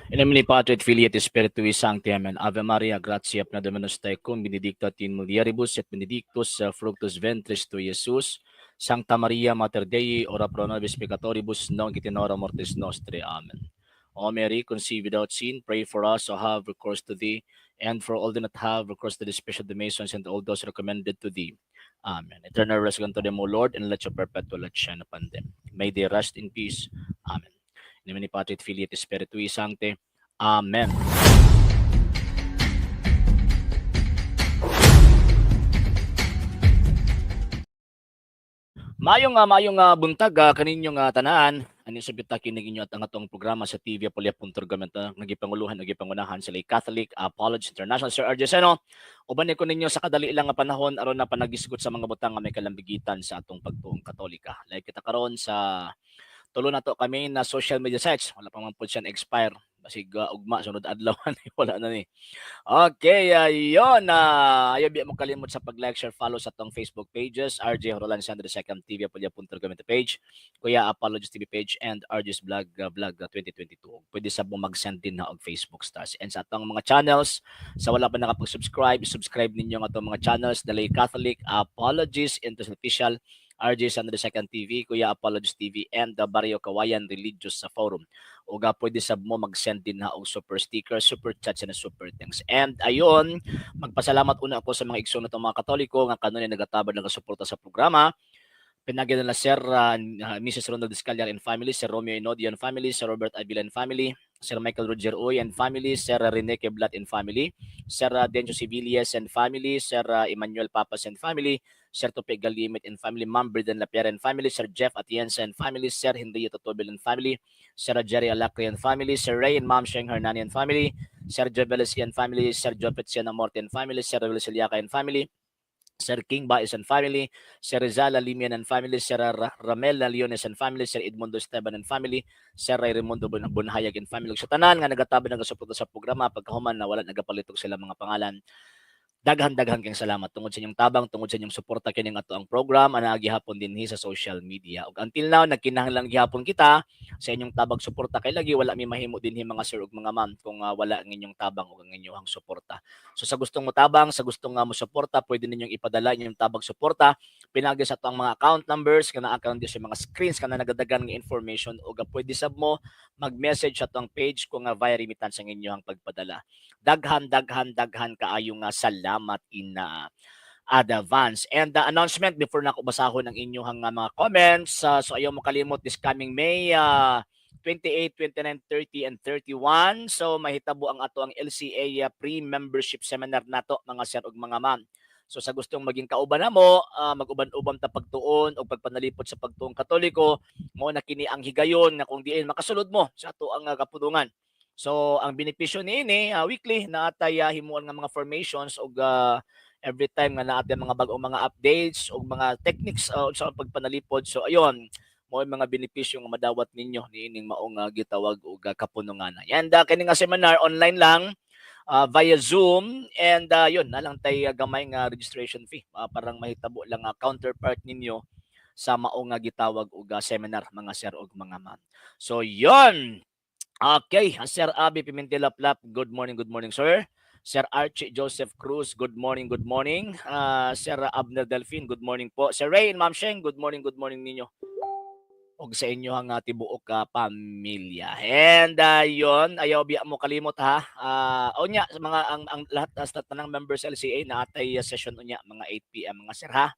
In nomine Patri et Filii et Spiritui Sancti. Amen. Ave Maria, gratia plena Dominus tecum, benedicta in mulieribus et benedictus fructus ventris tui, Iesus. Sancta Maria, Mater Dei, ora pro nobis peccatoribus, nunc et in hora mortis nostre. Amen. O Mary, conceived without sin, pray for us who have recourse to thee, and for all that not have recourse to the special Masons and all those recommended to thee. Amen. Eternal rest unto them, O Lord, and let your perpetual light shine upon them. May they rest in peace. Amen. In nomine Patri et Filii et Spiritui Sancti. Amen. Mayong buntag kaninyong tanan ani subita kining inyo at ang atong programa sa TV Apolya.Turgamento nagipanguluhan nagipangunahan sa Catholic Apology International Sir RJ Seno. Uban ko ninyo sa kadali lang nga panahon aron na panagisgot sa mga butang nga may kalambigitan sa atong pagtuong Katolika. Like kita karon sa tulo na to kami na social media sites. Wala pa man po siya expire. Basig ugma sunod adlaw wala na ni. Okay, yun. Ayaw biya mo kalimot sa pag-like, share, follow sa tong Facebook pages, RJ Horolan Sandra Second TV, Apolya.Community page, Kuya Apologist TV page, and RJ's Vlog 2022. Pwede sa mong mag-send din na og Facebook stars. And sa atong mga channels, sa wala pa nakapag-subscribe, subscribe ninyo ang atong mga channels, Dalay Catholic, Apologist, Interest Official, RJ Sandra Second TV, Kuya Apologist TV, and the Barrio Kawayan Religious sa Forum. O pwede sab mo mag-send din na og super sticker, super chats, and super thanks. And ayun, magpasalamat una ako sa mga igsoon natong mga Katoliko nga kanon nagatabad nagasuporta sa programa. Pinagyan nila Sir Mrs. Ronald Descallar and family, Sir Romeo Inodio and family, Sir Robert Avila and family, Sir Michael Roger Uy and family, Sir Rene Keblat and family, Sir Dencho Sibilias and family, Sir Emmanuel Papas and family, Sir Tope Galimit and family, Ma'am Bridan Lapierre and family, Sir Jeff Atienza and family, Sir Henry Totobel and family, Sir Jerry Alacri and family, Sir Ray and Ma'am Sheng Hernani and family, Sir Jovelis and family, Sir John Petsiana Morte and family, Sir Revel Siliaca and family, Sir King Baez and family, Sir Rizal Limian and family, Sir Ramel Leones and family, Sir Edmundo Esteban and family, Sir Raimundo Bunhayag and family. Sa tanan nga nagatabi nagasuporta sa programa pagkahuman na wala nagapalitok sila mga pangalan. Daghan-daghan kayong salamat tungod sa inyong tabang, tungod sa inyong suporta kining ato ang program ana gihapon dinhi sa social media. Ug until now nagkinahanglan gihapon kita sa inyong tabang suporta kay lagi wala mi mahimo dinhi mga sir ug mga ma'am kung wala ang inyong tabang ug ang inyong suporta. So sa gustong mo tabang, sa gustong mo suporta, pwede ninyong ipadala inyong tabang suporta pinagi sa ato ang mga account numbers kana account sa mga screens kana nagadagan nga information ug pwede sab mo mag-message sa atong page kung via remittance ang inyong pagpadala. Daghan kaayo nga salamat in advance. And the announcement before na ako basahon ang inyong mga comments. So ayaw mo kalimot this coming May 28, 29, 30, and 31. So mahitabo ang ato ang LCA pre-membership seminar nato mga sir ug mga ma'am. So sa gustong maging kauban na mo, mag-uban-uban ta pagtuon o pagpanalipod sa pagtuong Katoliko, mo na kini ang higayon na kung diin makasulod mo sa ato ang kapudungan. So ang benepisyo niini weekly na atay himuon nga mga formations og every time nga naatay mga bag-ong mga updates o mga techniques sa pagpanalipod. So ayon, mo mga benepisyo nga madawat ninyo niining maong gitawag og kapunungan. And kini nga seminar online lang via Zoom and yun na lang tay gamay nga registration fee parang mahitabo lang counterpart ninyo sa maong gitawag og seminar mga sir ug mga ma'am. So yun. Okay, Sir Abby Pimentel Laplap, good morning, sir. Sir Archie Joseph Cruz, good morning, good morning. Sir Abner Delphine, good morning po. Sir Ray and Ma'am Sheng, good morning ninyo. Og sa inyo ang tibuok pamilya. And yon ayaw biya mo kalimot ha. Unya sa mga ang lahat sa tanang members LCA na atay session unya mga 8 PM mga sir ha.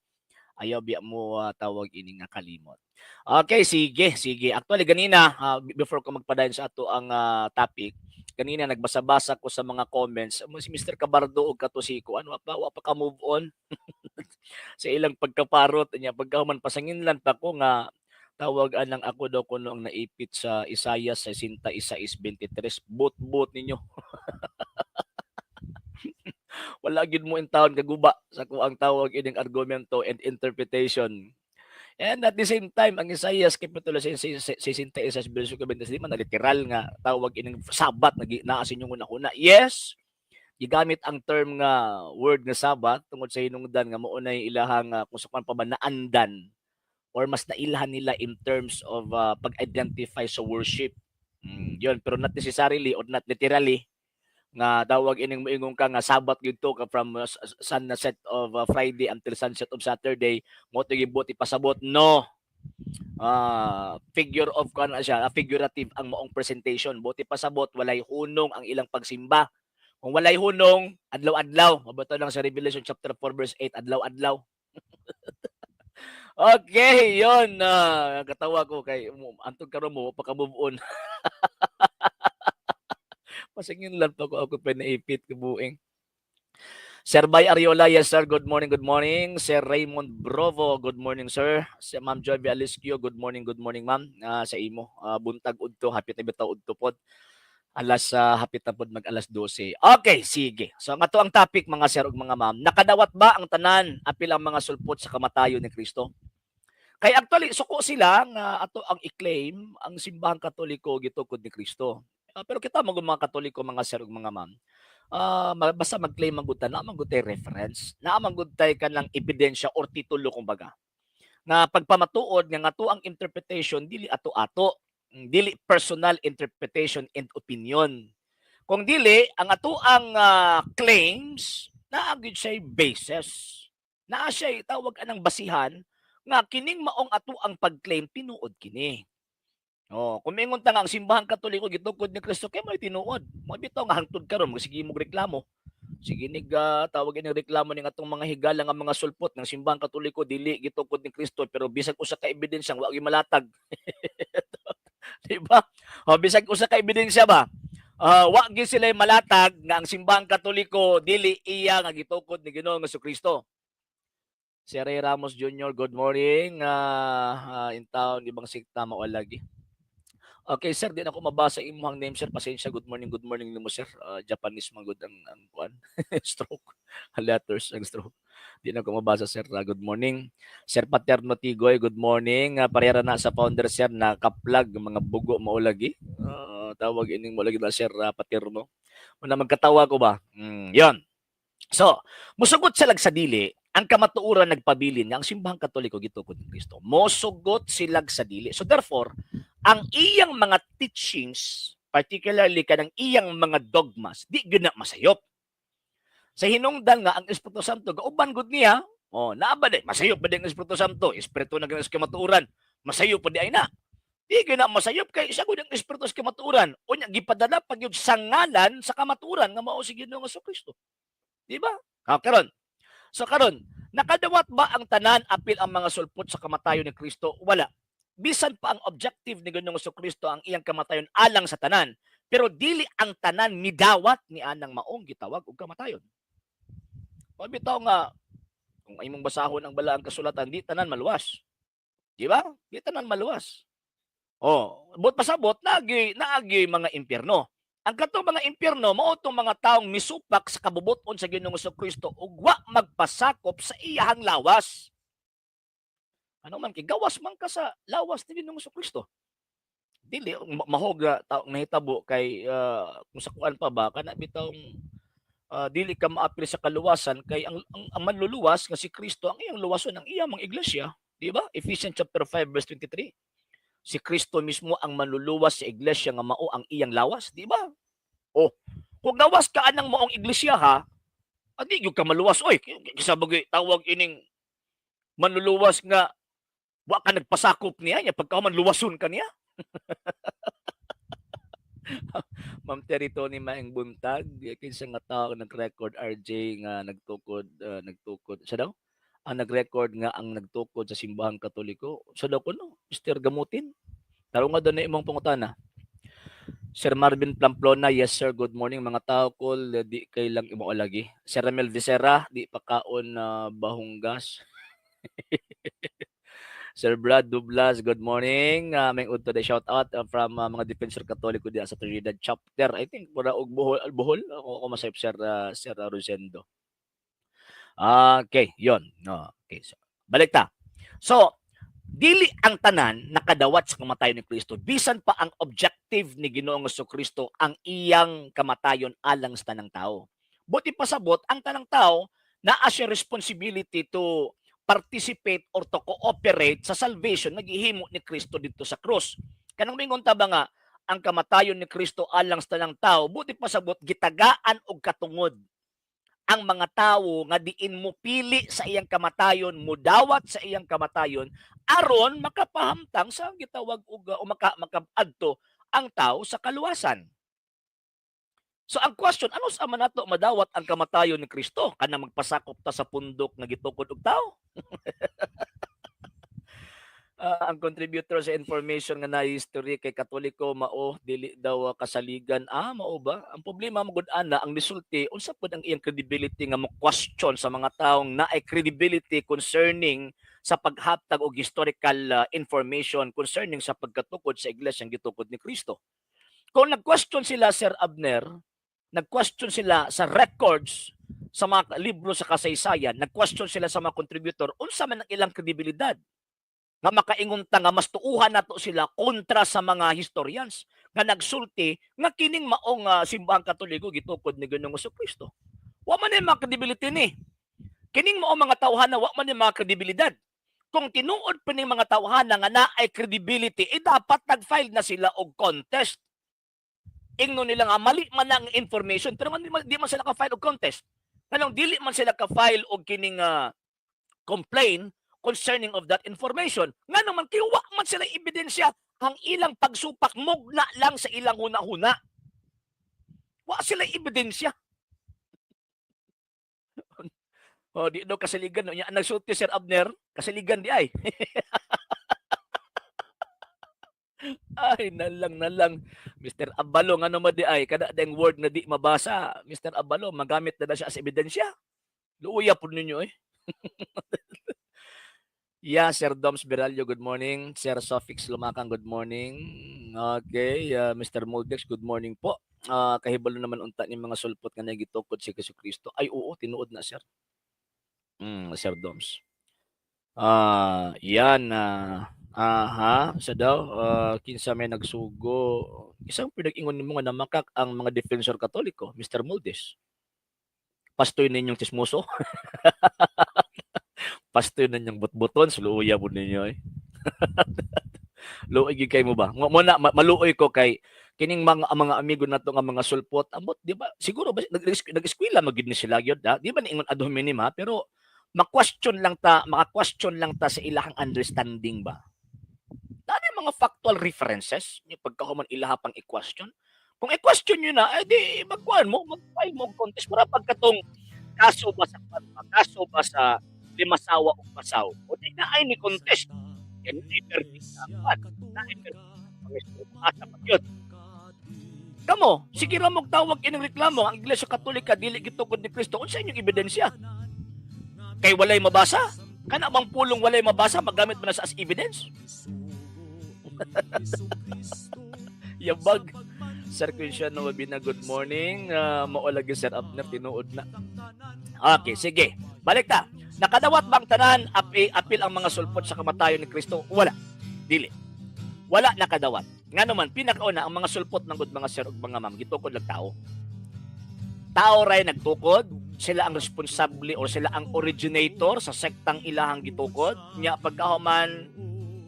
Ayaw biya mo tawag ini nga kalimot. Okay, sige. Actually ganina before ko magpadayon sa ato ang topic, kanina nagbasa-basa ko sa mga comments si Mr. Cabardo og katusiko ano wa pa ka move on sa ilang pagkaparot niya pagkahuman pasanginlan pa ko nga tawag anang ako daw kuno ang naipit sa Isaiah 61:23 bot ninyo. Wala gid mo in taon kaguba sa kuang tawag ining argumento and interpretation. And at the same time, ang Isaiah Kapitulo 66 verso 20 di man na literal nga tawag ining Sabat naasin yung una-una. Yes, gigamit ang term nga word nga Sabat tungod sa hinungdan nga mao nay ilahang kung saan pa man naandan or mas nailahan nila in terms of pag-identify sa worship. Yun, pero not necessarily or not literally nga dawag ining moingon ka nga Sabat gyud to ka from sunset of Friday until sunset of Saturday mo to gibuti pasabot. No. Figure of kan siya, figurative ang maong presentation. Buti pasabot walay hunong ang ilang pagsimba. Kung walay hunong, adlaw-adlaw. Mabato lang sa Revelation chapter 4 verse 8, adlaw-adlaw. Okay, yon. Katawa ko kay antog karon mo pagka-move on. Pasingin lang pa ko ako pinaipit ko buing. Sir Bay Ariola, yes sir, good morning, good morning. Sir Raymond Brovo, good morning sir. Si Ma'am Joy Alisquio, good morning ma'am. Sa imo, buntag udto, hapit na bitaw udto pod. Alas hapit na pod mag alas 12. Okay, sige. So ang ato ang topic mga sir ug mga ma'am, nakadawat ba ang tanan apil ang mga sulpot sa kamatayon ni Kristo? Kay actually suko sila nga ato ang i-claim ang simbahang Katoliko gitukod ni Kristo. Pero kita mga Katoliko mga sir ug mga ma'am, basta mag-claim man gud ta na man gud tay reference, na man gud tay kanang ebidensya or titulo kumbaga. Nga pagpamatuod nga ato ang interpretation dili ato-ato, dili personal interpretation and opinion. Kung dili ang ato ang claims naa gyud siya basis. Naa siya tawag anang basihan nga kining maong ato ang pag-claim tinuod kini. Kung mingon ta nga ang simbahang Katoliko gitukod ni Kristo kay may tinuod. Mo bitaw nga hangtod karon sige mo reklamo. Sige nig tawag ini reklamo ning atong mga higala nga mga sulpot ng simbahang Katoliko dili gitukod ni Kristo pero bisag usa ka ebidensya wa gyud malatag. Di ba? Bisag usa ka ebidensya ba? Wa gyud sila malatag nga ang simbahang Katoliko dili iya nga gitukod ni Ginoong Jesucristo. Si Ray Ramos Jr., good morning. In town, ibang sikta mawalagi. Okay, sir, di na ako mabasa imong name, sir. Pasensya, good morning nimo, sir. Japanese man good ang kuan. Stroke. Letters ang stroke. Di na ako mabasa, sir. Good morning. Sir Paterno Tigoy, good morning. Parehara na sa founder, sir, na kaplag mga bugo maulagi. Tawag ining maulagi na, sir, Paterno. Muna magkatawa ko ba? Yon. So, musugot sila sa dili, ang kamatuuran nagpabilin nga ang simbahang Katoliko gitukod ni Kristo. Mosugot sila sa dili. So therefore, ang iyang mga teachings, particularly kanang iyang mga dogmas, di gyud na masayop. Sa hinungdan nga ang Espiritu Santo gauban gud niya, naa ba di masayop ba di ang Espiritu Santo? Espiritu na sa kamatuuran, masayop pa di ay na. Di gyud na masayop kay siya gud ang Espiritu sa kamatuuran. Unya gipadala pa gyud sa ngalan sa kamatuuran nga mao si Ginoong Jesucristo. Di ba? Karon. So karon, nakadawat ba ang tanan apil ang mga sulpot sa kamatayon ni Kristo? Wala. Bisan pa ang objective ni Ginoong Jesucristo ang iyang kamatayon alang sa tanan, pero dili ang tanan midawat ni anang maong gitawag og kamatayon. Bitaw nga kung imong basahon ang balaang kasulatan, di tanan maluwas. Di ba? Di tanan maluwas. Bot pasabot naagi mga impyerno. Ang katong mga impyerno mao tong mga taong misupak sa kabubuton sa Ginoong Jesucristo ug wa magpasakop sa iyahang lawas. Ano man kay gawas man ka sa lawas ni Ginoong Jesucristo. Dili mahog taong nahitabo kay kung sa kuan pa ba kana bitawng dili ka maapil sa kaluwasan kay ang manluluwas nga si Kristo ang iyang luwason ang iyang mga iglesia, di ba? Ephesians chapter 5 verse 23. Si Kristo mismo ang manluluwas sa iglesia nga mao ang iyang lawas, di ba? Kung gawas ka anang maong iglesia ha, adi gyud ka maluwas oy. Kisa bagay tawag ining manluluwas nga wa ka nagpasakop niya nya pagka man luwason ka niya. Ma'am Terito ni Maeng Buntag, kinsa nga tawo nag-record RJ nga nagtukod sa daw? Ang nag-record nga ang nagtukod sa simbahang Katoliko. Sa daw ko no, Mr. Gamutin. Taro nga doon na imong pangutana. Sir Marvin Plamplona, yes sir, good morning mga tao ko, di kay lang imo lagi. Sir Ramel Vicera, di pa kaon na bahunggas. Sir Brad Dublas, good morning. May udto de shout out from mga Defensor Katoliko di sa Trinidad chapter. I think mura og Bohol ako masayop Sir Rosendo. Okay, yon. Okay, so balik ta. So, dili ang tanan nakadawat sa kamatayon ni Kristo. Bisan pa ang objective ni Ginoong Jesucristo ang iyang kamatayon alang sa tanang tao. Buti pasabot ang tanang tao naa siya responsibility to participate or to cooperate sa salvation na gihimo ni Kristo dito sa krus. Kanang mingon ta ba nga ang kamatayon ni Kristo alang sa tanang tao, buti pasabot gitagaan og katungod ang mga tawo nga diin mo pili sa iyang kamatayon, mudawat sa iyang kamatayon aron makapahamtang sa gitawag og makaadto ang tao sa kaluwasan. So ang question, ano sa manato madawat ang kamatayon ni Kristo? Kana magpasakop ta sa pundok nga gitukod og tao? Ang contributor sa information nga na history kay Katoliko mao dili daw kasaligan. Mao ba? Ang problema magud ana ang resulti unsa pud ang iyang credibility nga mo question sa mga taong naay credibility concerning sa paghatag og historical information concerning sa pagkatukod sa iglesyang gitukod ni Kristo. Kung nag-question sila, Sir Abner, nag-question sila sa records sa mga libro sa kasaysayan, nag-question sila sa mga contributor, unsa man ang ilang kredibilidad nga makaingon ta nga mas tuuhan nato sila kontra sa mga historians nga nagsulti nga kining maong simbahang Katoliko gitukod ni Ginoong Kristo. Wa man ni mga credibility ni. Kining maong mga tawhana wa man ni mga kredibilidad. Kung tinuod pa ning mga tawhana nga naay credibility, dapat nag-file na sila og contest. Ingno nila nga mali man ang information pero di man sila ka-file og contest. Nganong dili man sila ka-file og kining complaint concerning of that information. Nga naman, kiwa man sila ebidensya, ang ilang pagsupak mugna lang sa ilang huna-huna. Wa sila ebidensya. Di daw kasaligan. No? Nagsulti Sir Abner, kasaligan di ay. Ay, nalang. Mr. Abalong, ano mo di ay, kada deng word na di mabasa, Mr. Abalong, magamit na siya as ebidensya. Luuya po ninyo eh. Yeah, Sir Doms Beralio, good morning. Sir Sofix Lumakang, good morning. Okay, Mr. Moldex, good morning po. Kahibalo naman unta ni mga sulpot nga nagitukod si Kristo. Ay, oo, tinuod na, Sir. Sir Doms. Yan. Sa daw, kinsa may nagsugo. Isang pinag-ingon mo nga namakak ang mga defensor katoliko, Mr. Moldes. Pastoy ninyong tismoso. Pastoy ninyong butbuton, suluya po ninyo eh. Luoy kay mo ba? Muna maluoy ko kay kining mga amigo nato nga mga sulpot. Ambot, di ba? Siguro ba nag-eskwela magid ni sila gyud, di ba niingon ad hominem ha? Pero maka-question lang ta sa ilahang understanding ba? Dali mga factual references ni pagkahuman ilaha pang i-question. Kung i-question nyo na, di magkuhan mo, mag-file mo contest para pagkatong kaso ba sa limasawa o pasaw. O di na ay ni contest. Yan ay permit na. Na ay permit na. Yun. Kamo, sige ra mo tawag ining reklamo ang Iglesia Katolika dili gitukod ni Kristo. Unsa inyong ebidensya? Kay walay mabasa? Kana bang pulong walay mabasa magamit mo na sa as evidence? Yabag. Sir Cristiano Mabina, good morning. Maulagi Sir Abner, tinuod na. Okay, sige. Balik ta. Nakadawat bang tanan apil ang mga sulpot sa kamatayon ni Kristo? Wala. Dili. Wala nakadawat. Nga naman, pinakauna, ang mga sulpot ng mga sir ug mga ma'am, gitukod lang tao. Tao ray nagtukod, sila ang responsable or sila ang originator sa sektang ilahang gitukod. Nya pagkahuman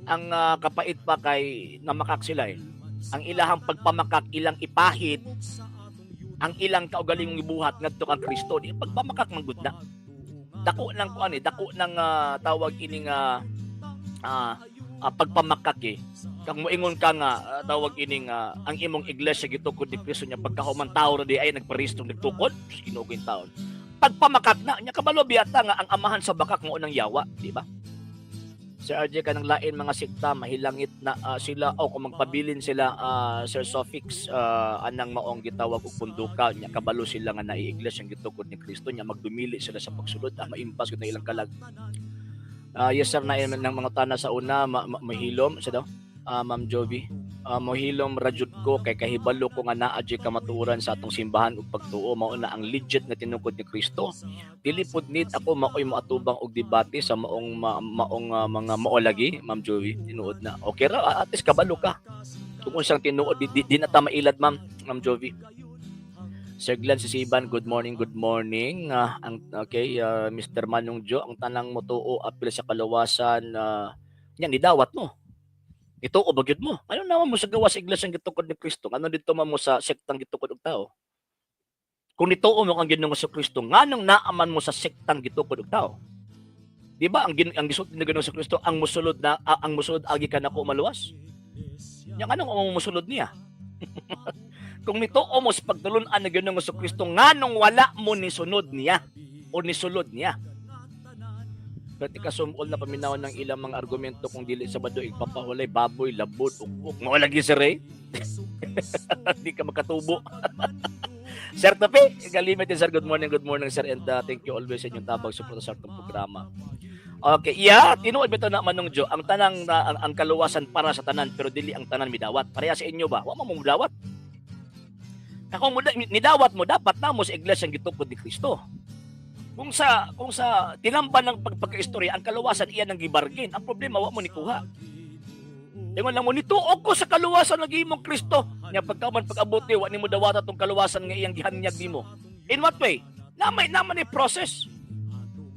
ang kapait pa kay namakak sila eh. Ang ilahang pagpamakak, ilang ipahid, ang ilang kaugalingong ibuhat ngadto kang Kristo, di pagpamakak man gud na. Dako nang kuan eh, dako nang tawag ining pagpamakak eh. Kang moingon ka nga tawag ining ang imong iglesia gitukod ni Kristo nya pagkahuman tawo ra di ay nagparehistro nagtukod, kinugin taon. Pagpamakak na nya kabalo biyata nga ang amahan sa bakak mo nang yawa, di ba? Sir RJ, kanang lain mga sikta, mahilangit na sila o kung magpabilin sila, Sir Sofix, anang maong gitawag og punduka, nya kabalo sila nga naiiglesia ang gitukod ni Kristo, nya magdumili sila sa pagsulod, maimpas ko na ilang kalag. Yes sir, na ng mga tana sa una, mahilom, sa daw, Ma'am Jovi, mohilom rajud ko kay kahibalo ko nga naa di kamatuoran sa atong simbahan ug pagtuo mao na ang legit nga tinukod ni Kristo. Dili pud need ako maoy moatubang og debate sa maong mga maolagi, Ma'am Joey, tinuod na. Okay ra, at least kabalo ka. Kung unsang tinuod di na ta mailad, Ma'am Joey. Sir Glenn Sisiban, good morning, good morning. Mr. Manong Jo, ang tanang motuo apil sa kalawasan yan idawat no. Ito o bagyod mo. Ano naman mo sa gawa sa iglesia ng gitukod ni Kristo? Ano dito man mo sa sektang gitukod og tao? Kung nituo mo kang Ginoong Kristo, nganong naaman mo sa sektang gitukod og tao? Di ba ang gisulti ni Ginoong Kristo ang musulod ang musulod agi ka nako maluwas? Yang anong ang musulod niya? Kung nituo mo sa pagtulunan ni Ginoong Kristo, nganong wala mo ni sunod niya o ni sulod niya? Pati kasumol na paminawan ng ilang mga argumento kung dili sa bado igpapahulay baboy, labot, ukok, mawala gi sir eh. Hindi ka makatubo. Sir Tapi, kalimit din sir, good morning sir, and thank you always sa inyong tabang suporta sa atong programa. Okay, yeah, tinuod bitaw na manong Jo, ang tanang ang kaluwasan para sa tanan pero dili ang tanan midawat. Pareha sa inyo ba? Wa mo mudawat. Kung midawat mo dapat namo sa iglesia ang gitukod ni Kristo. Kung sa tinamban ng pagpagkaistorya ang kaluwasan iyan ang gibargain, ang problema wa mo ni kuha. Ingon lang mo nituo ko sa kaluwasan ng imong Kristo. Nya pagkaman pag-abot ni wa nimo dawata tong kaluwasan nga iyang gihanyag nimo. In what way? Naman ni process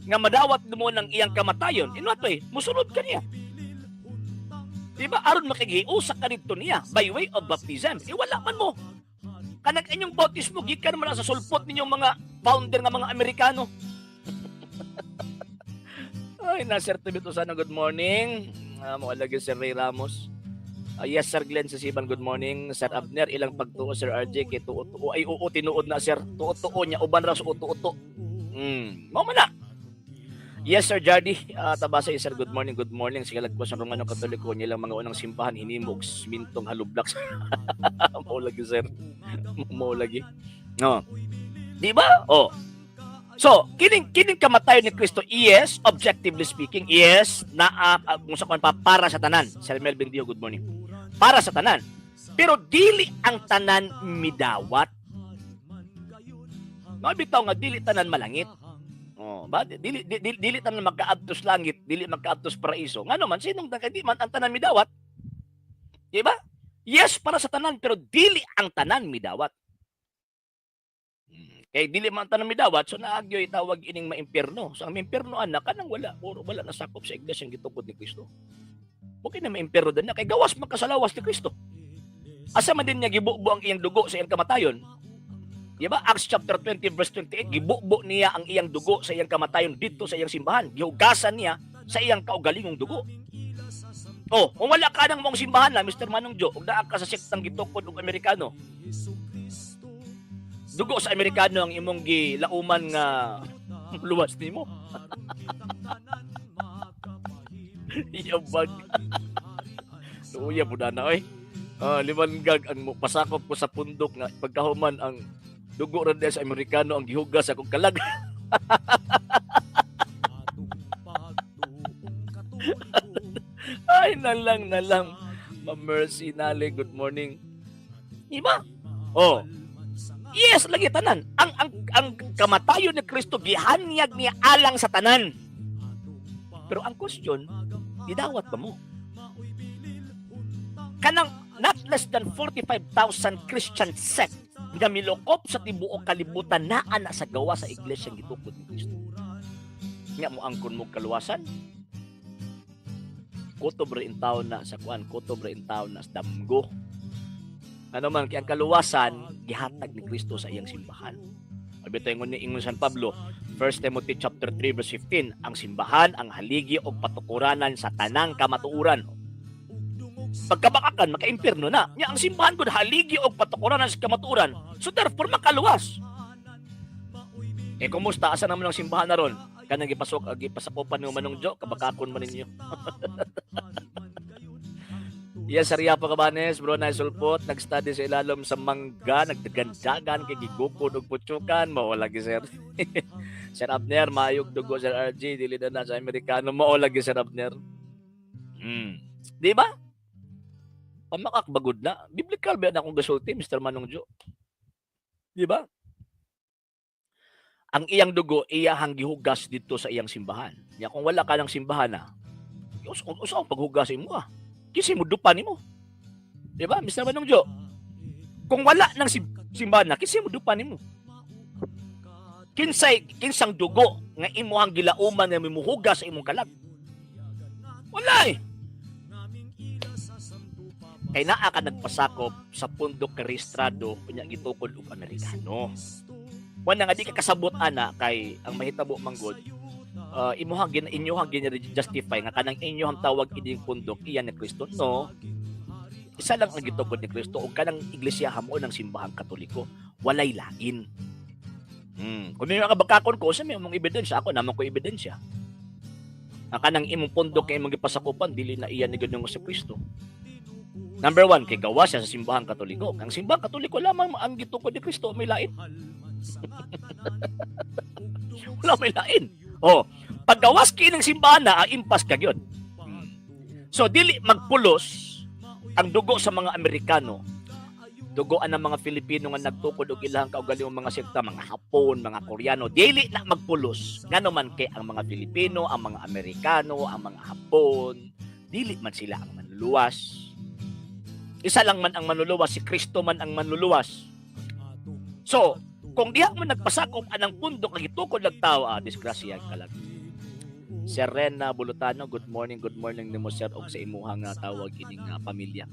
nga madawat mo ng iyang kamatayon. In what way? Musunod ka niya. Diba? Aron makigiusa ka dito niya by way of baptism. Wala man mo. Kanang inyong bautismo, gikan man sa sulpot ninyong mga founder nga mga Amerikano. Ay, Nasir Tibito sana, good morning. Mawalagin Sir Ray Ramos. Yes, Sir Glenn Sasiban, good morning. Sir Abner, ilang pagtuo, Sir RJ, kay tuo-tuo. Ay, oo, tinuod na, Sir. Tuo-tuo niya, uban ra sa uto-uto. Mama na. Yes, Sir Jardy. Tabasa Sir, good morning. Sige, lagpas ng Romano Katoliko niya lang mga unang simbahan, hinimog, mintong halublak. Maulagi, Sir. Maulagi. No. Di ba? Oh. So, kining kamatayon ni Kristo, yes, objectively speaking, yes, kung sa para sa tanan. Sir Melvin Dio, good morning. Para sa tanan. Pero dili ang tanan midawat. No, bitaw nga dili tanan malangit. Oh, ba dili tanan magkaadtos langit, dili magkaadtos paraiso. Ngano man sinong di man ang tanan midawat? Di ba? Yes, para sa tanan, pero dili ang tanan midawat. Kay dili man tanan midawat, so naagyo itawag ining maimpierno. So ang maimpierno anak kanang wala nasakop sa iglesia ang gitukod ni Kristo. Okay na maimpierno din na kay gawas magkasalawas ni Kristo. Asa man din niya gibubo ang iyang dugo sa iyang kamatayon. Di ba? Acts chapter 20 verse 28, gibubo niya ang iyang dugo sa iyang kamatayon dito sa iyang simbahan. Gihugasan niya sa iyang kaugalingong dugo. Oh, kung wala ka nang mong simbahan na, Mr. Manong Jo, ug naa ka sa sektang gitukod og Amerikano. Dugo sa Amerikano ang imong gilauman nga luwas nimo. Yabag. Luya po na oy. Liman gag ang pasakop ko sa pundok nga pagkahuman ang dugo rin sa Amerikano ang gihugas akong kalag. Ay, nalang. Ma-mercy nali, good morning. Iba? Oh. Yes, lagi tanan. Ang kamatayon ni Kristo gihanyag niya alang sa tanan. Pero ang question, idawat ba mo? Kanang not less than 45,000 Christian sect nga milokop sa tibuok kalibutan naa na sa gawa sa iglesia ng gitukod ni Kristo. Nga mo angkon mo kaluwasan. Kutob rin taon na sa kuan, kutob rin taon na sa damgo. Ano man kay ang kaluwasan gihatag ni Kristo sa iyang simbahan. Abi tayo ni ingon San Pablo, 1 Timothy chapter 3 verse 15, ang simbahan ang haligi o patukuranan sa tanang kamatuuran. Pagkabakakan, maka-impierno na. Nya ang simbahan ko haligi og patukuranan sa kamaturan. So therefore makaluwas. Kumusta asa naman ang simbahan na ron? Kanang gipasakopan ni Manong Jo, kabakakon man ninyo. Yes, Sariya pa kabanes, bro, na sulpot, nag-study sa ilalom sa mangga, nagdagandagan, kay gigukod og putsukan, mawalagi sir. Sir Abner, mayog dugo, Sir RJ, dili na sa Amerikano, mawalagi Sir Abner. Di ba? Pamakakbagod na. Biblical ba na akong gasulti, Mr. Manong Jo? Di ba? Ang iyang dugo, iyahang gihugas dito sa iyang simbahan. Ya, kung wala ka ng simbahan na, usa ang paghugasin mo ah. Kasi mo dupan mo. Di ba, Mr. Manong Jo? Kung wala ng simbahan na, kasi mo dupan mo. Kinsang dugo nga imuhang gilauman nga mimuhugas sa imong kalag. Wala eh. kay naa ka nagpasakop sa pundok ka rehistrado unya gitukod og Amerikano. Wala nga di ka kasabot ana kay ang mahitabo manggod inyohang justify nga kanang inyohang tawag ining pundok iyan ni Kristo. No, isa lang ang gitukod ni Kristo o kanang iglesia hamo ng simbahang Katoliko, walay lain. Kung may mga bakakon ko, sa may mong ebidensya, ako naman ko ebidensya. Ang kanang imong pundok kay imong gipasakupan dili na iyan ni Ginoong si Kristo. Number 1, kay gawa siya sa simbahang Katoliko. Ang simbahang Katoliko lamang ang gitukod ni Kristo, may lain. Wala may lain. Paggawas kining simbahan na ang impas ka gyud. So dili magpulos ang dugo sa mga Amerikano, dugoan ng mga Filipino nga nagtukod og ilahang kaugalingong mga sekta, mga Hapon, mga Koreano, dili na magpulos. Ngano man kay ang mga Filipino, ang mga Amerikano, ang mga Hapon, dili man sila ang manluluwas. Isa lang man ang manluluwas, si Kristo man ang manluluwas. So, kung diha man nagpasakop anang pundok nga gitukod lang tawo, disgrasya kalag. Sir Rena Bulutano, good morning nimo sir og sa imuhang tawag ining pamilya.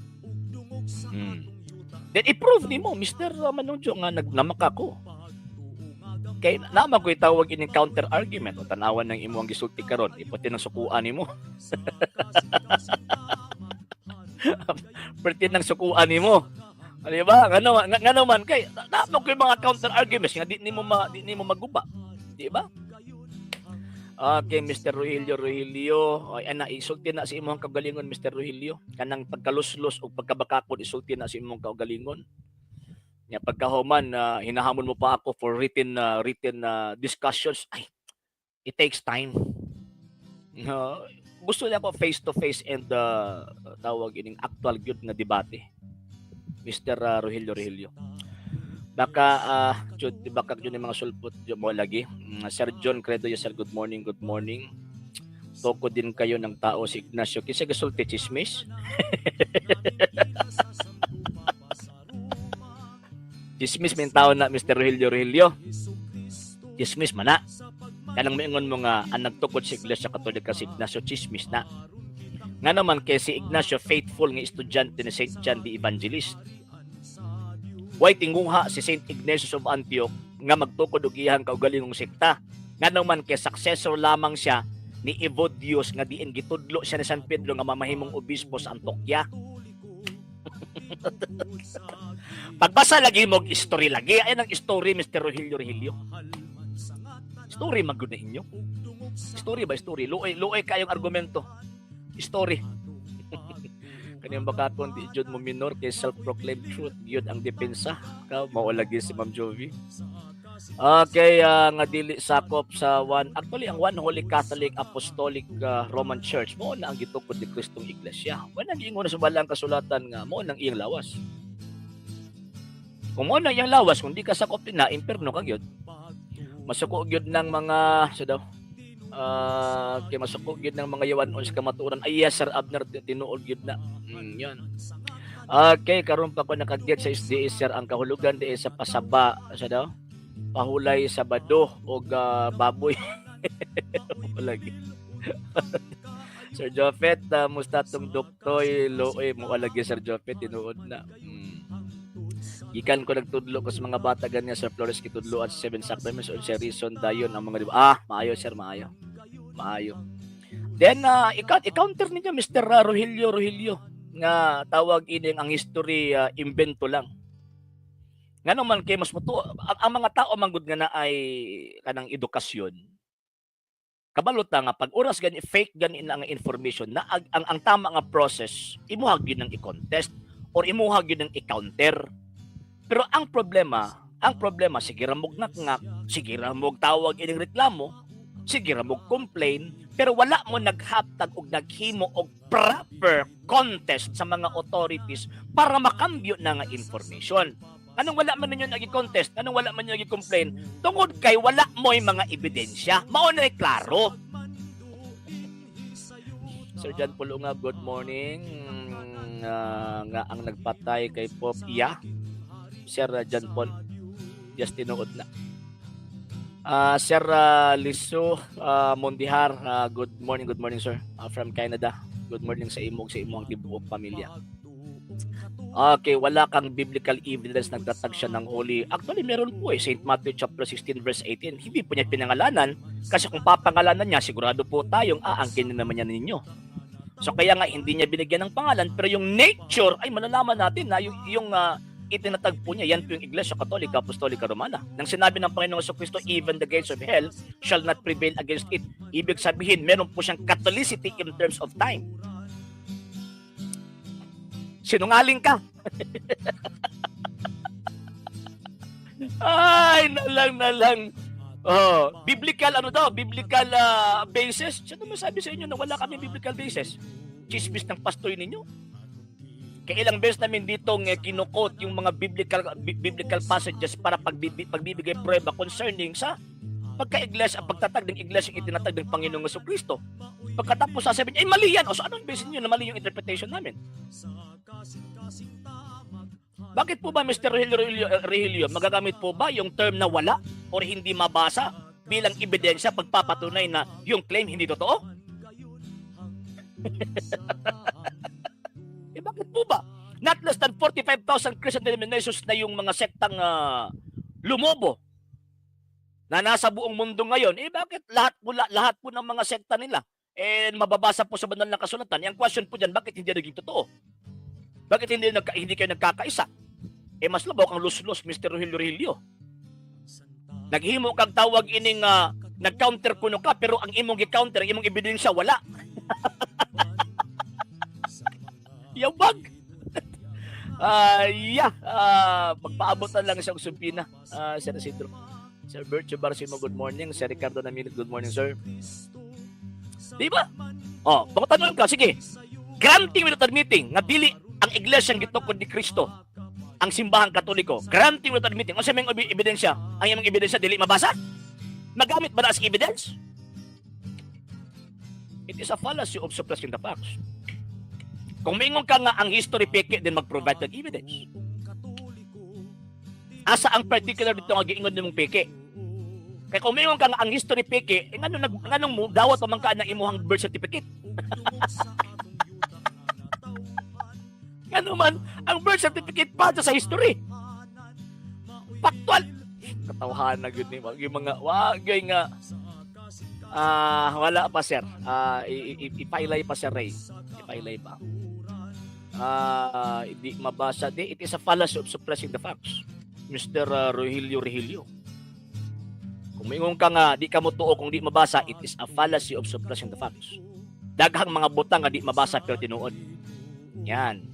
Then i-prove nimo Mr. Manunjo nga naglamak ako. Kay naman ko itawag ining counter argument o tanawan ng imuhang gisulti karon, iputi ng sukuan nimo. Perti ng sukuan nimo. Di ba? Ngano man kay naman ko yung mga counter arguments nga di nimo maguba. Di ba? Okay, Mr. Rogelio, ana isulti na si imong kaugalingon Mr. Rogelio. Kanang pagkaluslos o pagkabakakon isulti na si imong kaugalingon. Nya pagkahuman hinahamon mo pa ako for written discussions. Ay, it takes time. Gusto niya ako face to face and tawag ining actual good na debate. Mr. Rogelio. Baka baka yun yung mga sulpot mo lagi. Sir John Credo, yes sir, good morning. Toko din kayo ng tao si Ignacio. Kisa gasulti chismis? Chismis may tao na Mr. Rogelio. Chismis man na. Kanang maingon mo nga ang nagtukod si Iglesia Katolika si Ignacio, chismis na. Nga naman kay si Ignacio faithful nga estudyante ni St. John the Evangelist. Way tinguha si St. Ignatius of Antioch nga magtukod og iyang kaugalingong sekta. Nga naman kay successor lamang siya ni Evodius nga diin gitudlo siya ni San Pedro nga mamahimong obispo sa Antioquia. Pagbasa lagi mo history lagi ay ang story Mr. Rogelio. Story magud na inyo. Story ba story? Luoy kayong argumento. Story. Kaniyang bakakon di jud mo minor kay self-proclaimed truth gyud ang depensa. Ka mao lagi si Ma'am Jovi. Okay, nga dili sakop sa actually ang One Holy Catholic Apostolic Roman Church mo na ang gitukod ni Kristong Iglesia. Wala nang ingon sa balang kasulatan nga mo nang iyang lawas. Kung mo nang iyang lawas, kung di ka sakop na imperno ka gyud. Masuko gyud ng mga kay masuko gyud ng mga yawan sa kamatuoran. Ay yes sir Abner tinuod gyud na. Yan. Okay, karon pa ko nakagget sa SDS sir ang kahulugan di sa pasaba sa daw. Pahulay sa bado o baboy. Lagi. Sir Jofet, musta tong doktoy loe mo lagi Sir Jofet tinuod na. Gikan ko nagtudlo ko sa mga bata ganyan Sir Flores kitudlo at 7 sacraments o sa reason dayon ang mga maayo sir maayo. Then i-counter ninyo Mr. Rogelio nga tawag ining ang history invento lang. Nga naman kay mas muto ang mga tao manggod nga na ay kanang edukasyon. Kabalot na nga pag oras gani fake gani ang information na ang tama nga process imuhag yun ng i-contest or imuhag yun ng i-counter. Pero ang problema sige ra mog ngak-ngak, sige ra mog tawag ining reklamo, sige ra mog complain, pero wala mo naghatag og naghimo og proper contest sa mga authorities para makambyo na nga information. Anong wala man ninyo nagi-contest? Anong wala man ninyo nagi-complain? Tungod kay wala mo'y mga ebidensya. Mao na klaro. Sir John Pulunga, good morning. Nga ang nagpatay kay Pope Iya. Sir John Paul, just tinuod na. Sir Liso Mondihar, good morning sir. From Canada. Good morning sa imong tibuok pamilya. Okay, wala kang biblical evidence nagtatag siya ng holy. Actually, meron po St. Matthew chapter 16 verse 18. Hindi po niya pinangalanan kasi kung papangalanan niya, sigurado po tayong aangkin na naman niya ninyo. So kaya nga hindi niya binigyan ng pangalan, pero yung nature ay malalaman natin na yung itinatag po niya, yan po yung Iglesia Katolika, Apostolika Romana. Nang sinabi ng Panginoong Jesucristo, even the gates of hell shall not prevail against it. Ibig sabihin, meron po siyang Catholicity in terms of time. Sinungaling ka. Ay, nalang. Oh, biblical biblical basis. Sino masabi sa inyo na wala kami biblical basis? Chismis ng pastor ninyo. Kailang beses namin ditong kinukot yung mga biblical passages para pagbibigay prueba concerning sa pagka-iglesia, pagtatag ng iglesia itinatag ng Panginoong Jesucristo. Pagkatapos sasabihin, ay mali yan. O so anong basis niyo na mali yung interpretation namin? Bakit po ba, Mr. Regilio, magagamit po ba yung term na wala o hindi mabasa bilang ebidensya pagpapatunay na yung claim hindi totoo? Bakit po ba? Not less than 45,000 Christian denominations na yung mga sektang lumobo na nasa buong mundo ngayon. Bakit lahat po ng mga sekta nila mababasa po sa banal na kasulatan? Yung question po dyan, bakit hindi naging totoo? Bakit hindi kayo nagkakaisa? Mas labaw kang lus-lus, Mr. Regilio. Naghimo kang tawag ining nag-counter kuno ka, pero ang imong gi-counter, ang imong ebidensya, wala. Yabag! Magpaabot na lang siyang sumpina, Sir Isidro. Sir Bercho Barcimo, good morning. Sir Ricardo Namilit, good morning, sir. Diba? Pagkatanong ka, sige. Granting without admitting, nga dili ang iglesyang gitukod ni Kristo, ang simbahang Katoliko. Granting without admitting. O sa may ebidensya, ang iyong ebidensya, dili mabasa? Magamit ba na as evidence? It is a fallacy of suppressing the facts. Kung mingon ka nga ang history peke, then mag-provide ng evidence. Asa ang particular dito nga giingon nimong peke? Kaya kung mingon ka nga ang history peke, nganong mo dawat pa man ka na imuhang birth certificate? Ngano man ang birth certificate para sa history? Factual. Katawhan na gyud ni yung mga wagay nga wala pa, sir. Ipailay pa, sir Ray. Ipailay pa. Hindi mabasa. It is a fallacy of suppressing the facts, Mr. Regilio. Kung mingon ka nga, di ka mo tuo kung di mabasa, it is a fallacy of suppressing the facts. Daghang mga butang nga di mabasa pero tinuod. Yan.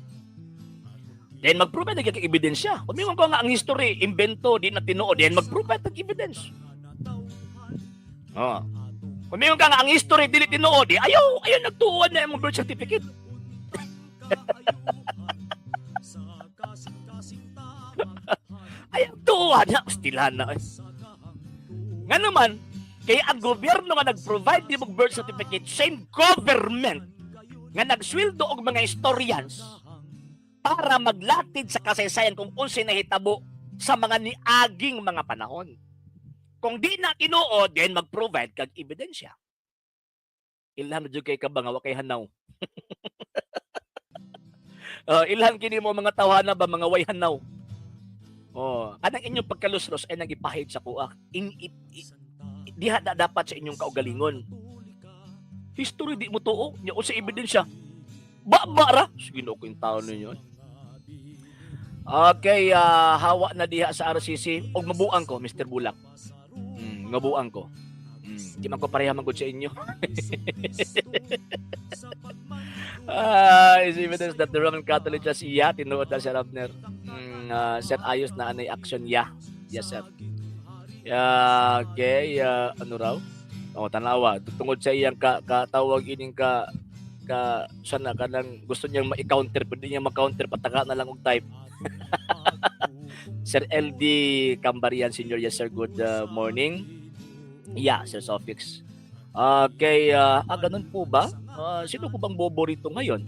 Then mag-prove na kay ebidensya. Kung mingon ka nga ang history, invento, di na tinuod, then mag-prove ng evidence. Kung mingon ka nga ang history, dili tinuod, ayaw nagtuon na yung birth certificate. Ayaw tuwa na. Stilahan na. Nga naman, kaya ang gobyerno nga nag-provide di mong birth certificate, same government nga nagsweldo og mga historians para maglatid sa kasaysayan kung unsay nahitabo sa mga niaging mga panahon. Kung di na tinuod, then mag-provide kag ebidensya. Ilhan jud kay kabangawa kay hanaw. Ilhan kini mo mga tawhana ba mga way hanaw. Anang inyong pagkaluslos ay nagipahid sa kuak. Diha na dapat sa inyong kaugalingon. History di mo tuo, nya o sa ebidensya. Bara. Sige no ko yung tao ninyo. Okay, hawa na diha sa RCC og mabuang ko, Mr. Bulak. Mabuang ko. Di man ko pareha magod sa inyo. Is evidence that the Roman Catholic Church tinuod na si Rabner. Set ayos na anay action Yes, sir. Okay, ano raw? Tanawa. Tungod sa iyang katawag ining sana kanang gusto niyang ma-counter, pwede niya ma-counter, pataka na lang og type. Sir LD Cambarian Senior, yes sir, good morning. Sir Sofix. Okay, ganun po ba? Sino po bang bobo rito ngayon?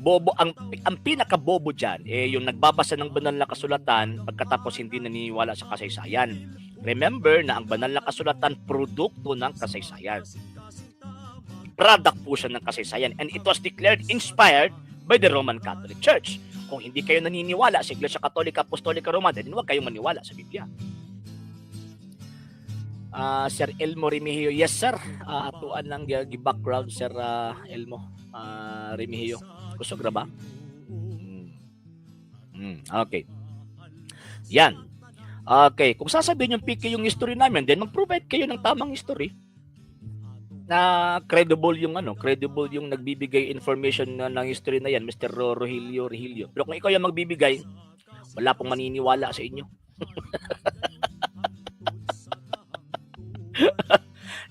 Bobo, ang pinaka-bobo dyan, yung nagbabasa ng banal na kasulatan pagkatapos hindi naniniwala sa kasaysayan. Remember na ang banal na kasulatan, produkto ng kasaysayan. Product po siya ng kasaysayan. And it was declared inspired by the Roman Catholic Church. Kung hindi kayo naniniwala sa Iglesia Katolika Apostolika Romana, then huwag kayong maniwala sa Biblia. Sir Elmo Remigio, yes sir. Atuan lang gi-background Sir Elmo Remigio. Kusog ra ba? Okay. Yan. Okay, kung sasabihin yung PK yung history namin, then mag-provide kayo ng tamang history na credible yung nagbibigay information ng history na yan, Mr. Rogelio. Pero kung ikaw yung magbibigay, wala pong maniniwala sa inyo.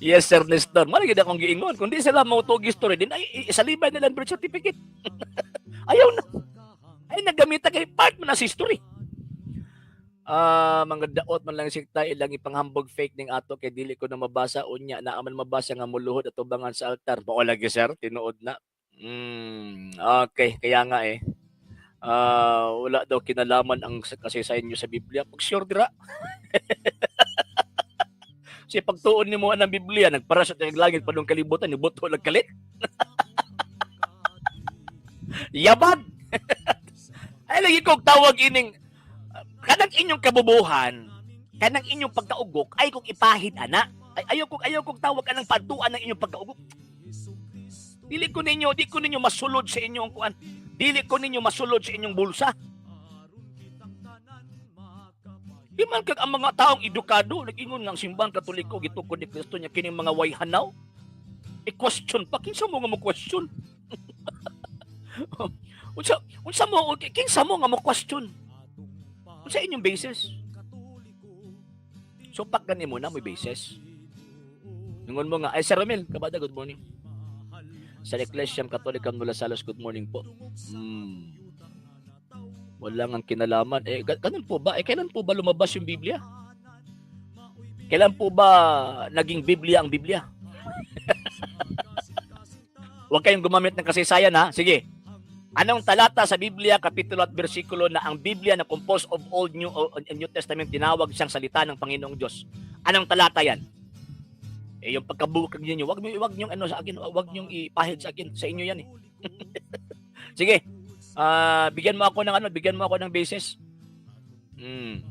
Yes, Sir Nestor. Malagyan akong giingon. Kung di sila mautog history, din ay isalibay nila ang birth certificate. Ayaw na. Ay, nagamita kay part mo na sa history. Mga daot man lang sikta ilang ipanghambog fake ning ato kay dili ko na mabasa unya na aman mabasa nga muluhod at tubangan sa altar. Mao lagi sir, tinuod na. Okay, kaya nga wala daw kinalaman ang kasaysayan niyo sa Biblia. Pag sure dira. Kasi pagtuon nimo ang Biblia, nagparasot ng langit padung kalibutan, nibuto lang kalit. Yabag. Ay lagi kog tawag ining kanang inyong kabubuhan, kanang inyong pagkaugok ay kung ipahid ana. Ayaw kog tawag anang paduan ng inyong pagkaugok. Dili ko ninyo masulod sa inyong kuan. Dili ko ninyo masulod sa inyong bulsa. Di man kag ang mga taong edukado nag-ingon nga simbang Katoliko gitukod ni Kristo nya kining mga wayhanaw. I-question pa kinsa mo nga mo question? Unsa mo kinsa mo nga mo question? Sa inyong basis. So, pak gani mo na, may basis. Nungon mo nga, ay Sir Ramil, kabada, good morning. Sa Ecclesiam Catholicam Nulasalos, good morning po. Wala nga kinalaman. Ganun po ba? Kailan po ba lumabas yung Biblia? Kailan po ba naging Biblia ang Biblia? Huwag kayong gumamit ng kasaysayan, ha? Sige. Anong talata sa Biblia, kapitulo at bersikulo na ang Biblia na composed of Old New Testament tinawag siyang salita ng Panginoong Diyos? Anong talata yan? Yung pagkabukag niyo, wag niyo sa akin, wag niyo ipahid sa akin, sa inyo yan eh. Sige. Bigyan mo ako ng basis.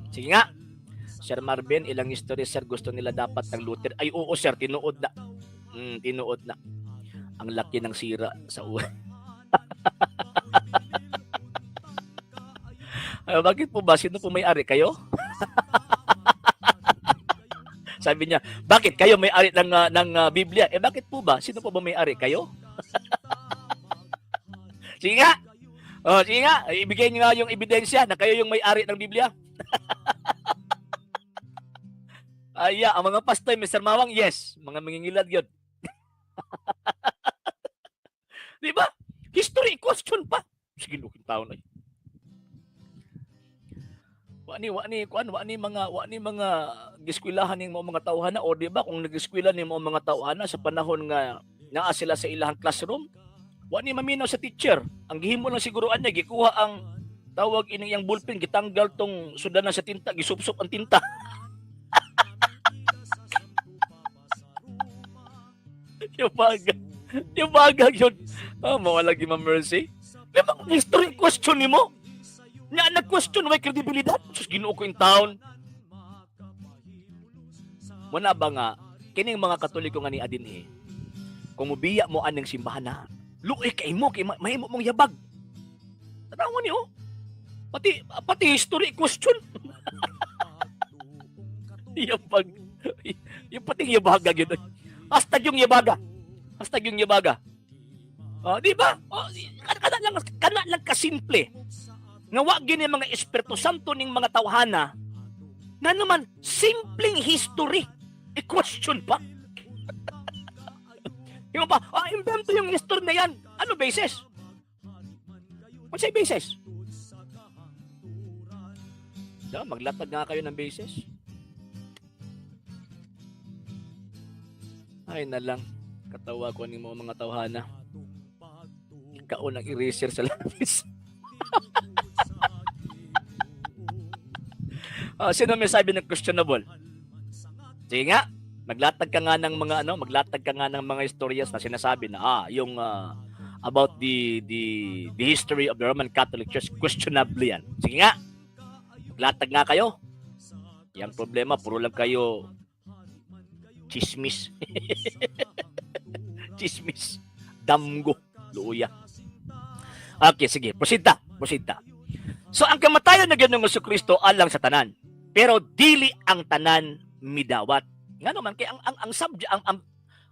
Sige nga. Sir Marvin, ilang history sir gusto nila dapat ng Luther? Ay oo sir, tinuod na. Tinuod na. Ang laki ng sira sa uwan. Bakit po ba? Sino po may-ari? Kayo? Sabi niya, bakit kayo may-ari ng Biblia? Bakit po ba? Sino po ba may-ari? Kayo? Sige nga. Sige nga. Ibigay niyo nga yung ebidensya na kayo yung may-ari ng Biblia. Ang mga pastor, Mr. Mawang, yes. Mga mangingilad yun. Di ba? History question pa. Sige, luking tao na yun. Wani mga giskwelahan ning mga tawhana o di ba kung nagiskwela ning mga tawhana sa panahon nga naa sila sa ilahang classroom, wani maminaw sa teacher. Ang gihimo lang siguruan niya gikuha ang tawag ining yang ballpen, gitanggal tong sudanan sa tinta, gisupsop ang tinta. Yung baga yun. Mawala gi ma-mercy. Diba, history question ni mo? Nga nag-question, may kredibilidad. Sus, Ginoo ko yung taon. Muna ba nga, kining mga Katoliko nga ni Adin kung mubiya mo anong simbahan na, luoy kay mo, mahimo mong yabag. Tanawan niyo, pati history question. Yabag. Yung pating yabaga yun. Hastag yung yabaga. Di ba? Kana lang kasimple. Nga wag gini mga Espiritu Santo ning mga tawhana na naman simpleng history. I-question pa. Yung pa, invento yung history na yan. Ano basis? What's yung basis? Maglatag nga kayo ng basis. Ay na lang. Katawa ko ng mga tawhana. Ikaw nang i-research sa labis. Sino may sabi ng questionable? Sige nga, maglatag ka nga ng mga istoryas na sinasabi na yung about the history of the Roman Catholic Church. Questionable yan. Sige nga, maglatag nga kayo. Yang problema, puro lang kayo chismis. Chismis. Damgo. Luya. Okay, sige. Proceed ta. So, ang kamatayon na Ginoong Jesucristo alang sa tanan. Pero dili ang tanan midawat. Nga naman, kaya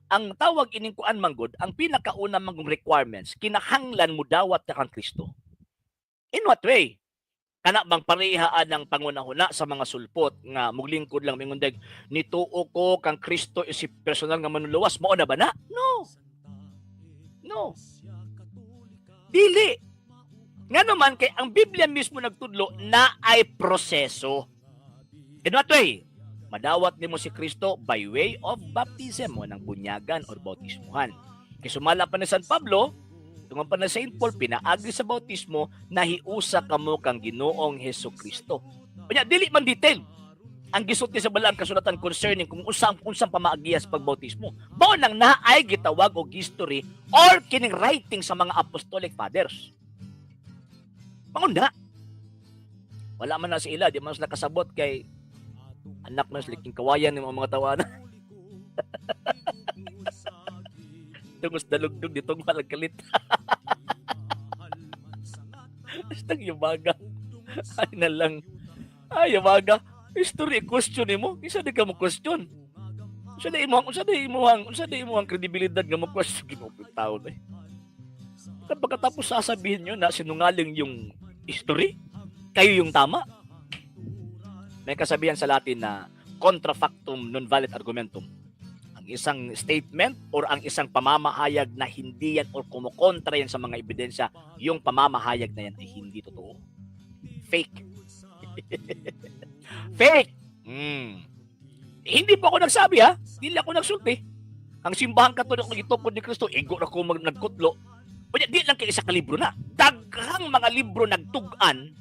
ang tawag ining kuan manggod, ang pinakauna mang requirements, kinahanglan mo dawat na kang Kristo. In what way? Kana bang parehaan ng pangunahuna sa mga sulpot nga muglingkod lang mingundag nituo ko kang Kristo is personal nga manluluwas, mao na ba na? No. Dili. Nga naman kay ang Biblia mismo nagtudlo na ay proseso. In what way? Madawat nimo si Kristo by way of baptism o ng bunyagan or bautismuhan. Kay sumala pa ni San Pablo, tungon pa na Saint Paul, pinaagi sa bautismo, nahiusa kamo kang Ginoong Hesukristo. Kanya, dili man detail ang gisulti sa balang kasulatan concerning kung unsang pamaagiya sa pagbautismo. Mao nang naay gitawag og history or kining writing sa mga apostolic fathers. Pangunda. Wala man na si ila, di man sila kasabot kay anak na sliking kawayan ng mga tawanan. Tungos dalugdog ditong malagkalit. Bastang yumaga. Ay na lang. Ay, yumaga. History question mo. Isa di ka mo question. Isa di mo ang kredibilidad nga mo question. Ginupit tao na eh. Pagkatapos sasabihin nyo na sinungaling yung history, kayo yung tama. May kasabihan sa Latin na contra factum non valid argumentum. Ang isang statement or ang isang pamamahayag na hindi yan or kumukontra yan sa mga ebidensya, yung pamamahayag na yan ay hindi totoo. Fake. Fake! Hindi po ako nagsabi ha. Hindi ako nagsulti. Ang simbahan Katoliko gitukod ni Kristo, ego na ko nagkutlo. Di lang kay isa ka libro na. Daghang mga libro nagtugan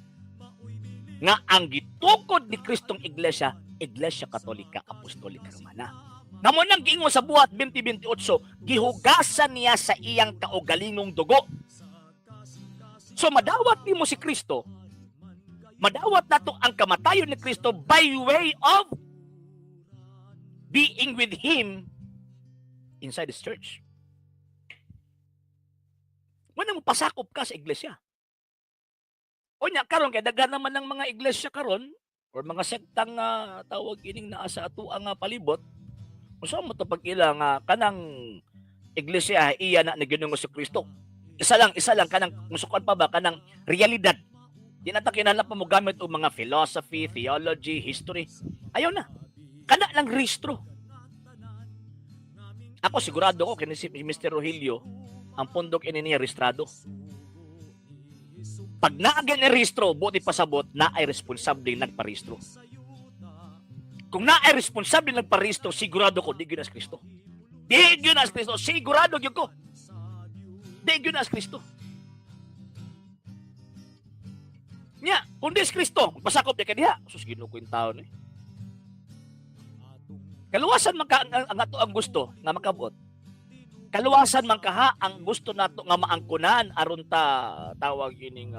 nga ang gitukod ni Kristong Iglesia, Iglesia Katolika Apostolika Romana. Namo nang giingon sa buhat 20:28, gihugasan niya sa iyang kaugalingong dugo. So madawat nimo si Kristo, madawat nato ang kamatayon ni Kristo by way of being with Him inside His church. Wala mo pasakop ka sa iglesia. O nya karon kay daghan naman ng mga iglesia karon or mga sektang tawag ining naa sa ato ang palibot. Usa mo to pagila nga kanang iglesia iya na Ginoong Jesucristo. Isa lang kanang musukan pa ba kanang realidad. Di na ta kinahanglan pa mo gamit og mga philosophy, theology, history. Ayaw na. Kana lang rehistro. Ako sigurado ko kini si Mr. Rogelio ang pundok ini niya rehistrado. Pag naagyan ni rehistro, buti pasabot, na ay responsable nagparehistro. Kung na ay responsable nagparehistro, sigurado ko, di yun as Kristo. Di yun as Kristo. Sigurado yun ko. Di yun as Kristo. Nya, kung di as Kristo, pasakop niya kaniya. Sus, gino ko yung tao na eh. Kaluwasan man ka ang ato ang gusto nga makabot. Kaluwasan man kaha ang gusto nato nga maangkunan aron ta tawag ining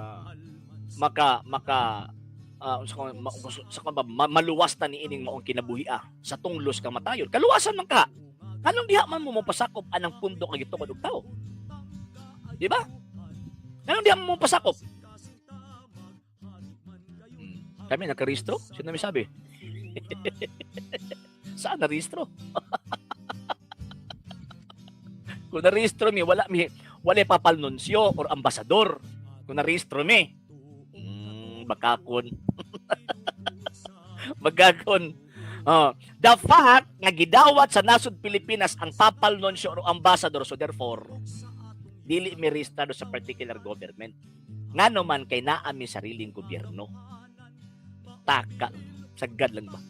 maluwas ta ni ining maong kinabuhi sa tunglos kamatayon. Kaluwasan man ka. Anong diha man mo pasakop anang pundok nga gitukod og tao? Di ba? Anong diha mo pasakop? Kami nakarehistro? Sino may sabi? Saan narehistro? Kung narehistro mi, wala papalnunsyo or ambasador. Kung narehistro mi, bagakon. Bagakon. The fact nga gidawat sa nasod Pilipinas ang papalnunsyo or ambassador, so therefore, dili mi rehistrado sa particular government. Ngano man kay naa mi sariling gobyerno. Taka. Sagad lang ba?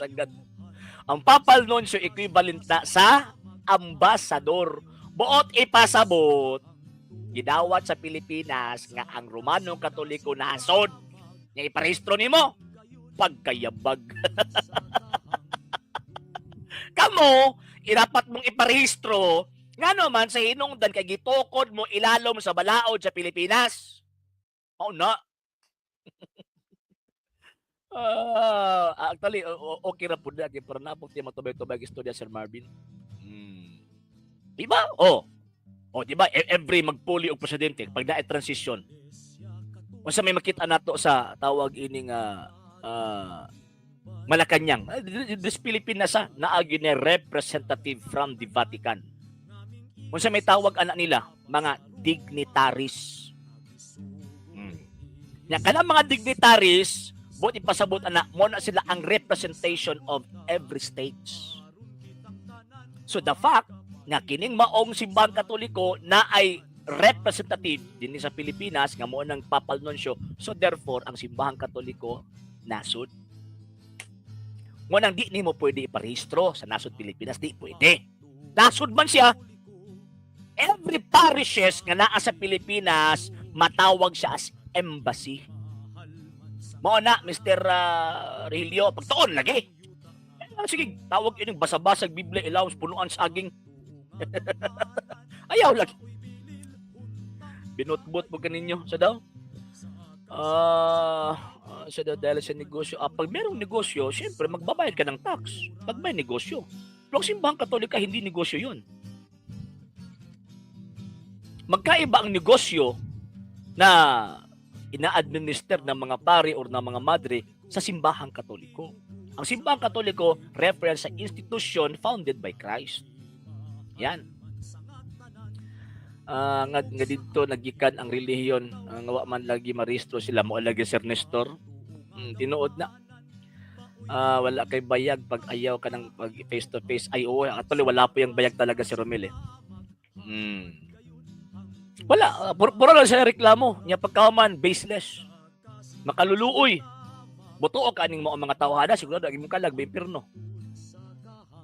Sagad. Ang papalnunsyo equivalent na sa ambasador. Buot ipasabot gidawat sa Pilipinas nga ang Romano Katoliko nasod nga iparehistro nimo pagkayabag. Kamo irapat mong iparehistro Nga naman sa hinungdan kay gitukod mo ilalom sa balaod sa Pilipinas. Mao na. Actually, okay ra pud na kay para napog ti matubay-tubay istorya Sir Marvin. Hmm. Di ba? Di ba? Every magpuli og presidente pag naay transition. Unsa may makita nato sa tawag ining Malacanang. This Pilipinas naagi ni representative from the Vatican. Unsa may tawag ana nila? Mga dignitaries. Nya kana mga dignitaries, buti pasabot ana mo na sila ang representation of every state. So the fact nga kining maong simbahang Katoliko na ay representative dinhi sa Pilipinas nga mo nang papalnonsyo, so therefore ang simbahang Katoliko nasud. Mo nang di nimo pwede iparehistro sa nasud Pilipinas, di pwede. Nasud man siya. Every parishes nga naa sa Pilipinas matawag siya as embassy. Mao na Mr. Regilio pagtuon lagi. Sige, tawag ining basa-basag Biblia ilawos punuan saging. Ayaw lagi. Binutbot mo kaninyo sa daw. Sa daw dahil sa negosyo. Pag merong negosyo, siyempre magbabayad ka ng tax. Pag may negosyo. Pero ang simbahang Katolika, hindi negosyo yun. Magkaiba ang negosyo na ina-administer ng mga pari o ng mga madre sa simbahang Katoliko. Ang simbahang Katoliko reference sa institution founded by Christ. Yan. Nga dito nagikan ang relihiyon nga wa man lagi marehistro sila mo lagi Sir Nestor. Tinuod na. Wala kay bayag pag ayaw ka ng pag face to face. Ay actually wala po yung bayag talaga si Romel eh. Wala, puro lang siya reklamo. Nya pagkahuman, baseless. Makaluluoy. Butuo ka ning mga tawhada, siguro dagi mo kalag, impirno.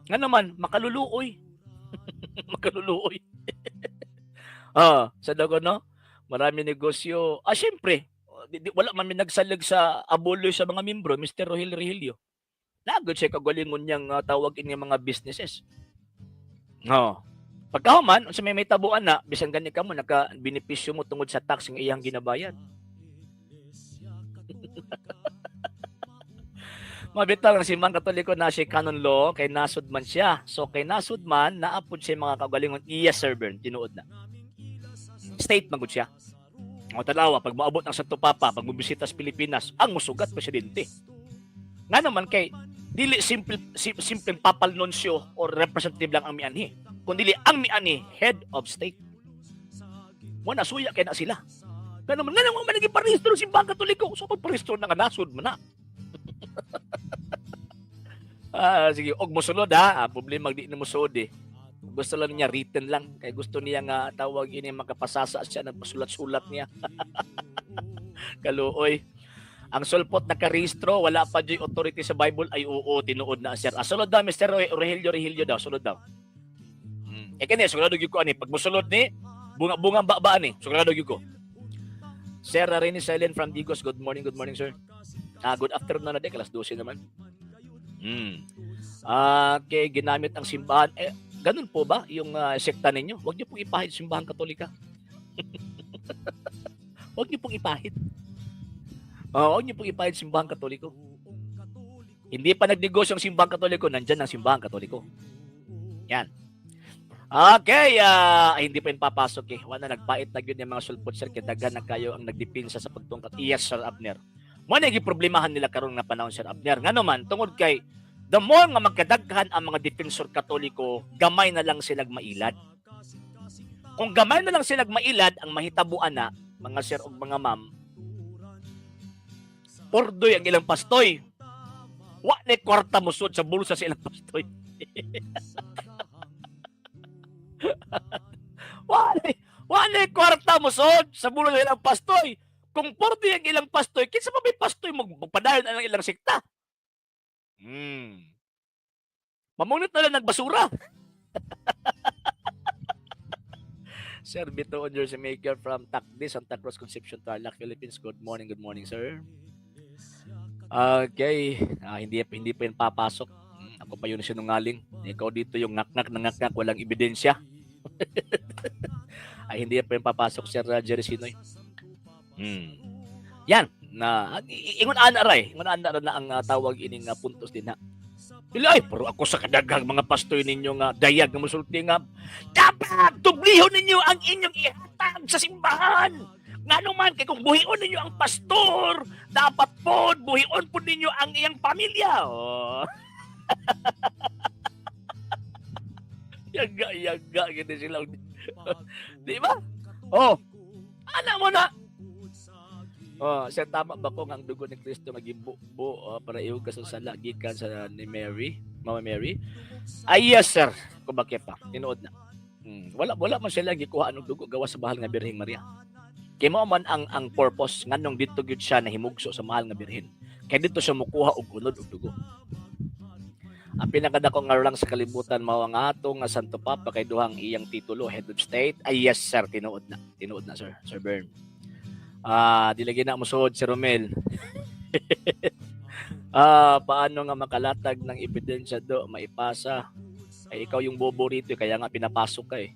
Nga naman, makaluluoy. Makaluluoy. Sa dago no? Marami negosyo. Siyempre, wala man nagsalig sa abuloy sa mga membro, Mr. Rohil Regilio. Nagod siya kagalingon niyang tawag ini mga businesses. Pagkahuman, unsa may tabuan na, bisan gani ka mo, naka-benepisyo mo tungod sa tax ng iyang ginabayad. Mabitaw ang simbahang Katoliko na siya canon law, kay nasud man siya. So, kay nasud man, naapod siya mga kagalingon, iya server, tinuod na. State magud siya. Tanawa, pag maabot ng Santo Papa, pag mubisita sa Pilipinas, ang musugat presidente. Nga naman kay, dili simpleng papal nuncio or representative lang ang mianhi. Kundi ang miani head of state. Mo nasuya kay na sila. Kaya naman man naging parehistro ng simbahang Katoliko. So pagparehistro na nga nasud mo na. Sige, og mosulod problema di na mosulod eh. Gusto lang niya written lang. Kaya gusto niya nga tawag ini makapasasa siya nagpasulat-sulat niya. Kaluoy. Ang sulpot nakarehistro, wala pa di authority sa Bible ay tinuod na sir. Sulod daw Mr. Regilio daw, sulod daw. Kani sigurado gyud ko ani pag mosulod ni bunga-bunga babaan ni sigurado gyud ko. Sir Rene Silent from Digos, good morning sir. Good afternoon na de alas 12 naman. Kay ginamit ang simbahan ganun po ba yung sekta ninyo? Huwag niyo pong ipahid simbahang Katolika. Huwag niyo pong ipahid. Huwag niyo pong ipahid simbahang Katoliko. Hindi pa nagnegosyo ang simbahang Katoliko, nandyan ang simbahang Katoliko. Yan. Okay, hindi pa yun papasok eh. Wala nagpait na yun yung mga sulpot sir, kaya dagan na kayo ang nagdipinsa sa pagtungkat. Yes, Sir Abner. Muna yung problemahan nila karon nga panahon, Sir Abner. Nga naman, tungod kay, the more nga magkadaghan ang mga defensor Katoliko, gamay na lang silang mailad. Kung gamay na lang silang mailad, ang mahitabuan na, mga sir o mga ma'am, pordoy ang ilang pastoy. Wa na kwarta musod sa bulsa sa ilang pastoy. Wala kwarta mo sod sa bulo ng ilang pastoy. Kung porte ang ilang pastoy, kinsa pa may pastoy magpadayon ang ilang sekta? Mamunot na lang nagbasura. Sir Bito on Jersey Maker from Tacdi, Santa Cruz, Concepcion, Tarlac, Philippines. Good morning, sir. Okay, hindi pa yun papasok. Ako pa yun sinungaling. Ikaw dito yung ngak-ngak, walang ebidensya. Ay hindi pa yung papasok Sir Jerry Sinoy. Yan na ingon ana ray, ingon ana na ang tawag ining puntos din ha. Ilay, pero ako sa kadaghang mga pastoy ninyo nga dayag nga musulti nga dapat tublihon ninyo ang inyong ihatag sa simbahan. Ngano man kay kung buhion ninyo ang pastor, dapat po buhion po ninyo ang iyang pamilya. Oh. Yaga gid sila. Di ba? Oh. Ana mo na. Oh, siya tama ba ko nga ang dugo ni Kristo nga gibuo para ihugas sa sala gikan sa ni Mary, Mama Mary? Ay yes sir, kung bakit pa tinuod na. Wala man sila gikuha ang dugo gawas sa mahal nga Birheng Maria. Kay mao man ang purpose nganong dito gyud siya nahimugso sa mahal nga birhen. Kay dito siya mokuha og unod og dugo. Ang pinakadako nga lang sa kalibutan mao ang atong nga Santo Papa kay duhang iyang titulo head of state. Ay yes sir, tinuod na Sir Bern. Dilagyan na mo suod si Romel. Paano nga makalatag ng ebidensya do maipasa? Ay ikaw yung bobo rito kaya nga pinapasok ka eh.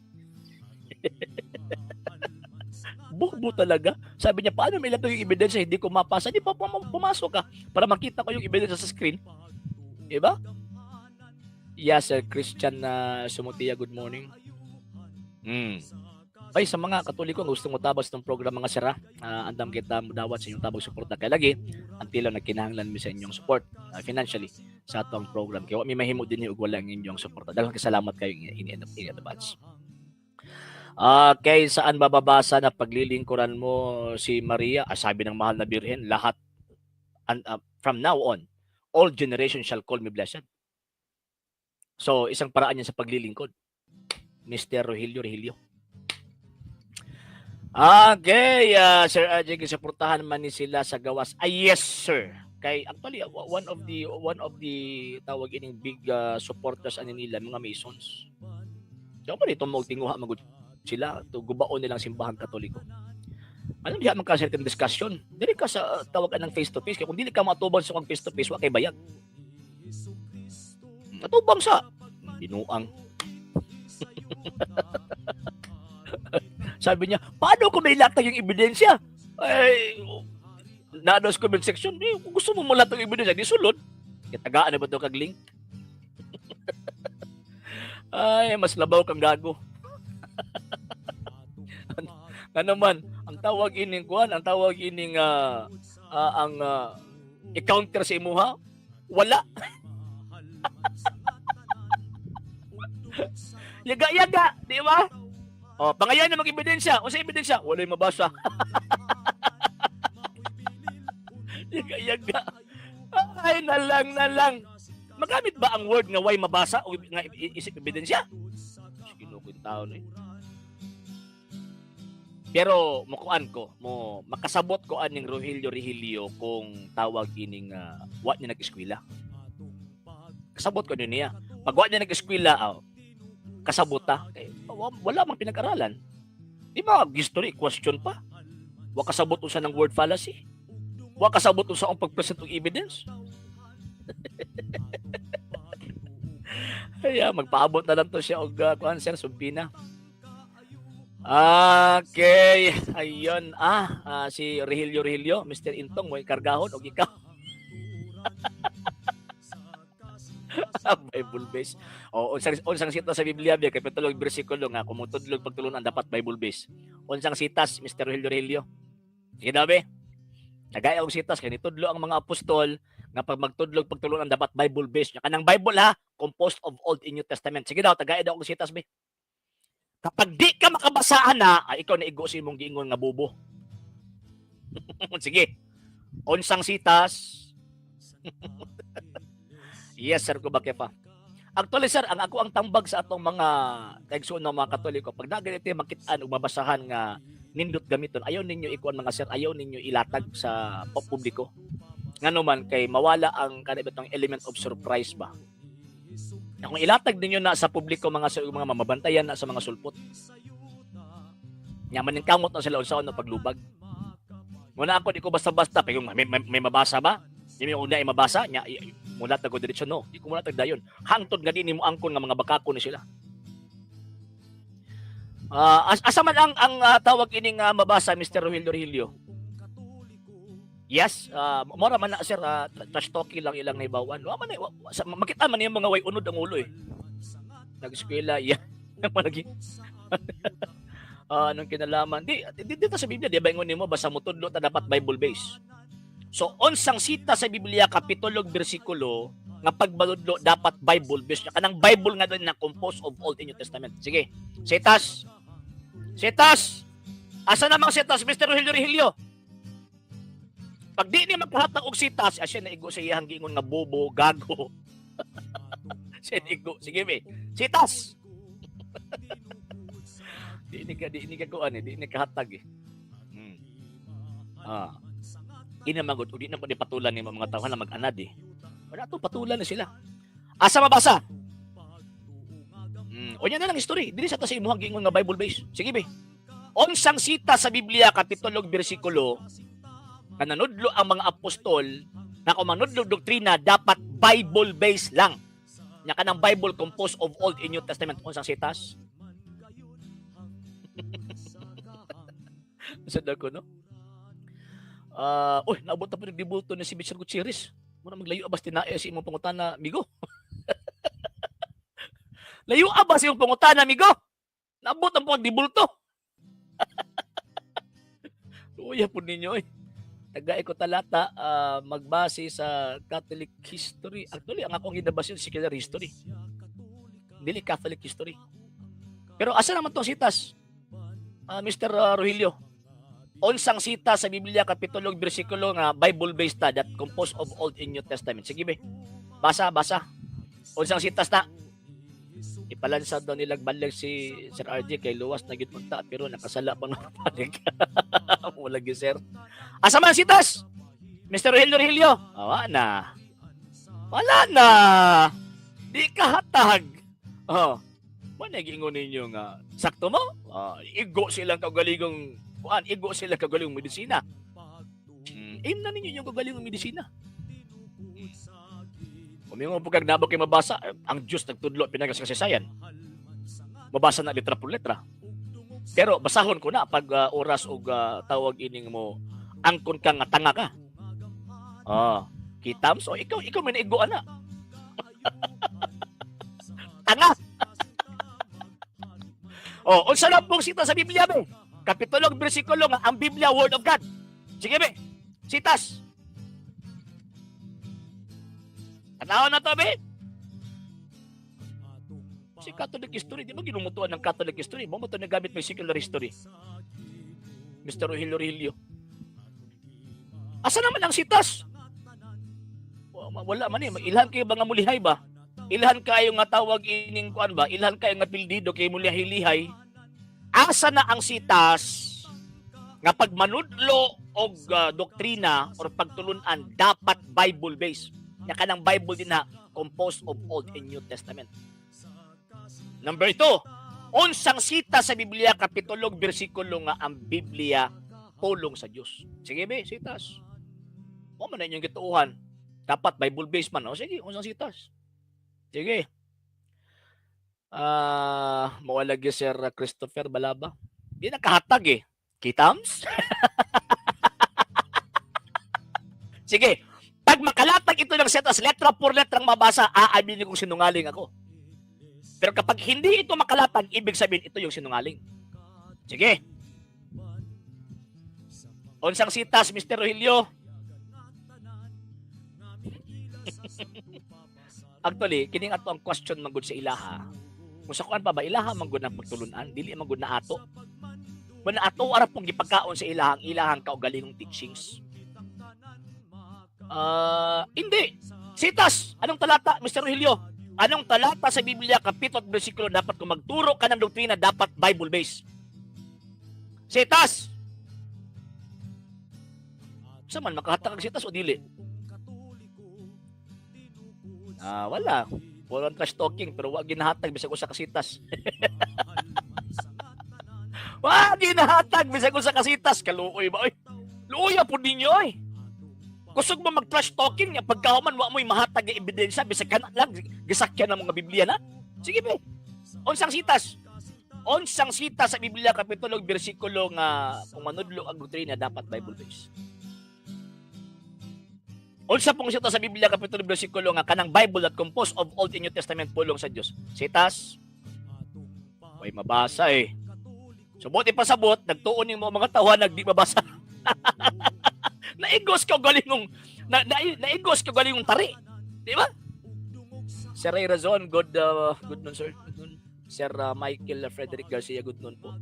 Bobo talaga. Sabi niya, paano may latag yung ebidensya hindi ko mapasa? Di pa pumasok ka para makita ko yung ebidensya sa screen. Diba? Yes, Sir Christian Sumutia, good morning. Ay, sa mga Katoliko nga gustong mutabas ng programa nga sira, andam kita mudawat sa inyong tabang suporta kay lagi until nagkinahanglan mi sa inyong support financially sa atong program. Kaya mi mahimo din og wala ang inyong suporta. Daghang salamat kayo in advance. Okay, saan bababasa na paglilingkuran mo si Maria? Sabi ng mahal na Birhen, lahat from now on, all generations shall call me blessed. So, isang paraan yan sa paglilingkod. Mr. Rogelio. Okay, Sir RJ, suportahan man ni sila sa gawas. Yes, sir. Kay actually one of the tawag ining big supporters ani nila mga Masons. So man ito mo tinguha magud sila to gubaon nilang simbahan Katoliko. Ano diha man ka certain discussion? Dili ka sa tawagan ng face to face kay kung dili ka matubang sa face to face wa kay bayag. Matubang sa binuang. Sabi niya, paano ko may latag yung ebidensya? Ay, naano sa comment section, kung gusto mo malatag yung ebidensya, di sulod. Kitagaan na ba ito kag link? Ay, mas labaw kang gago. Ano man, ang tawag ining kuan, ang tawag ining i-counter sa imuha, wala. Yaga-yaga, di ba? Pangayan na mag-ebidensya. O sa ebidensya, wala'y mabasa. Yaga-yaga. Ay, nalang. Magamit ba ang word nga way mabasa o nga isip ebidensya? Sige, lukong tao na eh. Pero, makasabot ko aning Rogelio kung tawag ining wa niya nag-eskwela. Kasabot ko niya. Pag wa niya nag-eskwela, kasabota. Wala mang pinag-aralan. Di ba, history, question pa. Wa kasabot unsa ng word fallacy. Wa kasabot unsa ang pag-present og evidence. Kaya magpaabot na lang to siya og sir sumpina. Okay, ayun si Rogelio, Mr. Intong mo kargahon og ikaw. Bible base. Unsang sita sa Biblia kay pitulog bersikulo nga kumutudlog pagtulunan dapat Bible base. Unsang sitas Mr. Rogelio. Sige dabe. Tagay og sitas kay nitudlo ang mga apostol nga pag magtudlog pagtulunan dapat Bible base. Kanang Bible ha, composed of Old and New Testament. Sige daw tagay daw og sitas be. Kapag di ka makabasaan na, ikaw na igo sa imong giingon nga bobo. Sige. Unsang sitas. Yes, sir, ko ba pa. Actually, sir, ako ang tambag sa atong mga kaigsuon ng mga Katoliko. Pag naganito makitaan o mabasahan nga nindot gamiton, ayaw ninyo ikuan mga sir, ayaw ninyo ilatag sa publiko. Nga naman, kay mawala ang kanibitong element of surprise ba? Kung ilatag ninyo na sa publiko mga mamabantayan na sa mga sulpot. Yaman yung kamot na sila unsaon na paglubag. Muna ako, di ko basta-basta. May mabasa ba? Hindi mo una mabasa? Mula tago diretsyon, no. Di ko mula tagdayon. Hangtod nga din mo angkon nga mga bakako ni sila. Asa man ang tawag ining mabasa, Mr. Rogelio? Yes, mora man na sir, trash talking lang ilang naibawan. Wa man makita man yung mga way unod ang ulo eh. Nag-eskwela, yan. Malagi. Anong kinalaman? Dito sa Biblia, di ba ingon nimo basta mo tudlo ta dapat Bible based. So unsang sita sa Biblia kapitulo bersikulo nga pagbaludlo dapat Bible based. Kanang Bible nga din na composed of Old and New Testament. Sige. Setas. Setas. Asa namang setas, Mr. Rogelio? Pag di ni magpahatag og sitas, asya na igo sa iyang gingon nga bobo, gago. Siya igo. Sige be. Sitas. di ni ka kuan eh, di ni kahatag eh. Inamagod, di na po di patulan ni mga tao na mag-anad eh. Wala to patulan na sila. Asa mabasa? Unya na lang history. Dili sa ta sa imuhang gingon nga Bible based. Sige be. Unsang sita sa Biblia kapitulo bersikulo kananudlo ang mga apostol na kung manudlo doktrina dapat Bible based lang. Nya kanang Bible composed of Old and New Testament unsang sitas? Sada ko no. Naabot na po ng debulto ni si Mr. Gutierrez. Muna maglayo abas tinae si imong pangutana, amigo. Layo abas imong pangutana, amigo. Naabot na po ang debulto. Luya po ninyo eh. Tagay ko talata magbase sa Catholic history. Actually, ang akong ginabase yung secular history. Dili Catholic history. Pero asa naman itong sitas? Mr. Rogelio? Unsang sita sa Biblia kapitulo bersikulo nga Bible based ta that composed of Old and New Testament. Sige be. Basa. Unsang sitas na? Ipalansa daw nilang balag si Sir RJ kay luwas na gid punta pero nakasala pa ng balik. Wala gyud sir. Asa man sitas? Mr. Rogelio? Wala na. Di ka hatag. Wala gingon ninyo nga sakto mo? Igo silang kagaligong igo sila kagaling medisina. Aim na ninyo yung kagaling medisina. Kung yung pagkag nabok kayo mabasa, ang Diyos nagtudlo pinagas kasaysayan. Mabasa na letra por letra. Pero basahon ko na pag oras o tawag ining mo angkon ka nga tanga ka. Kitams, ikaw may naigo na. Tanga. Unsa lang pong sita sa Biblia be? Kapitulo bersikulo nga ang Biblia Word of God. Sige be. Sitas. Tanaw na to be. Si Catholic history, di ba ginumutuan ng Catholic history? Mo to nagamit may secular history. Mr. Rogelio. Asa naman ang sitas? Wala man eh. Ilhan kayo ba nga mulihay ba? Ilhan kayo nga tawag ining kuan ba? Ilhan kayo nga pildido kay mulihay-lihay. Asa na ang sitas nga pagmanudlo og doktrina or pagtulunan dapat Bible based. Nya kanang Bible din na composed of Old and New Testament. Number 2, unsang sita sa Biblia kapitulo bersikulo nga ang Biblia pulong sa Dios. Sige be, sitas. Mo man inyong gituuhan. Dapat Bible based man. Sige, unsang sitas. Sige. Mawala gyud Sir Christopher Balaba. Di nakahatag eh. Kitams? Sige. Pag makalatag ito ng setas, letra por letrang mabasa, aaminin kong sinungaling ako. Pero kapag hindi ito makalatag, ibig sabihin ito yung sinungaling. Sige. Unsang sitas, Mr. Rogelio? Actually, kining ato ang question manggod sa ilaha. Kung sa kuan pa ba, ilaha manggod ng pagtulunan, dili manggod na ato. When ato ara pong gipagkaon sa ilahang kaugalingong teachings. Hindi. Sitas, anong talata, Mr. Rogelio? Anong talata sa Biblia, kapitulo at bersikulo dapat kung magturo ka ng doktrina, dapat Bible-based? Sitas! Saan man, makahatag ang sitas o dili? Wala. Walang trash talking, pero wag ginahatag bisag usa ka sitas. Wag ginahatag bisag usa ka sitas. Kaluoy ba? Luoy po ninyo eh. Kusog mo mag-trash talking, pagkahuman wa mo'y mahatag ng ebidensya, bisag ka na lang, gisakyan ng mga Biblia na. Sige be, unsang sitas? Unsang sita sa Biblia kapitulo bersikulo nga kung manudlo ang doktrina dapat Bible based. Unsa pong sita sa Biblia kapitulo bersikulo nga kanang Bible that composed of Old and New Testament pulong sa Dios. Sitas way mabasa eh. Subot ipasabot nagtuon ning mga tawa nagdi mabasa. Naigos ka galingong naigos ka galingong tari. Di ba? Sir Ray Razon, good noon sir. Good noon. Sir Michael Frederick Garcia, good noon po.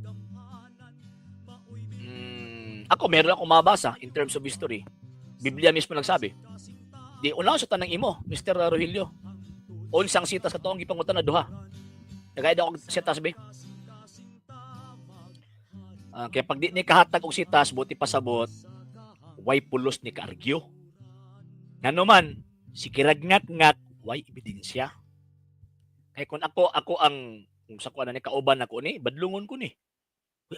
Ako, meron akong mabasa in terms of history. Biblia mismo nagsabi. Di unaw sa tanang imo, Mr. Rogelio. Unsang sitas katong gipangutan na duha. Nagayad ako sitas be. Kaya pag di ni kahatag og sitas, buti pasabot, way pulos ni kaargyo. Ngano man, si kiragngat-ngat, way ebidensya. Kaya kung ako ang kung sa kuan ni kauban ako ni, badlungon ko ni.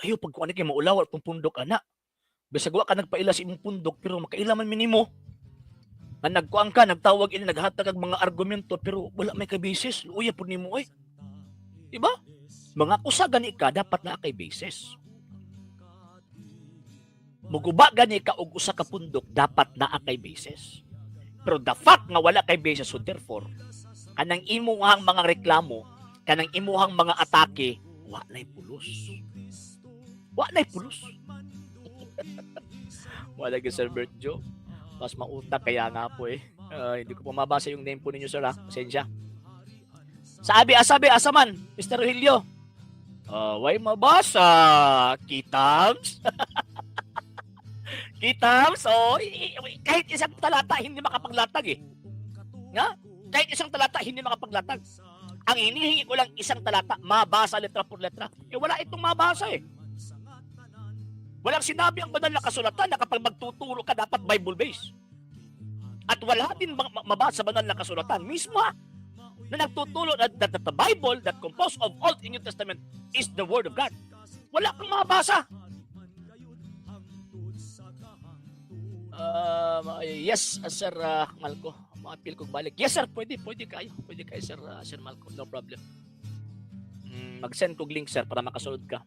Ayo pag kuan ni kay maulaw atong pundok ana. Bisag wa ka nagpaila sa imong pundok pero makaila man minimo. Nga nagkuan ka, nagtawag ini naghatag og mga argumento pero wala may kay basis. Uya pud nimo oy. Diba? Mga kusa gani ka dapat na kay basis. Muguba gani ka og usa ka pundok dapat na kay basis. Pero the fact nga wala kay basis so therefore kanang imuhang mga reklamo, kanang imuhang mga atake, wa na'y pulos. Wa na'y pulos. Wala ka Sir Bert Joe. Mas mauta kaya nga po eh. Hindi ko pa mabasa yung name po ninyo sir ha. Pasensya. Sabi asaman, Mr. Rogelio. Way mabasa. Kitams. Kitams. Kahit isang talata hindi makapaglatag eh. Nga? Kahit isang talata, hindi makapaglatag. Ang hinihingi ko lang isang talata, mabasa letra por letra. Wala itong mabasa eh. Walang sinabi ang banal na kasulatan na kapag magtuturo ka, dapat Bible-based. At wala din mabasa banal na kasulatan. Mismo na nagtuturo that the Bible that composed of Old and New Testament is the Word of God. Wala kang mabasa. Yes, Sir Malco. Appeal kong balik. Yes sir, pwede kayo. Pwede kayo Sir Malco, no problem. Mag-send kong link sir para makasunod ka.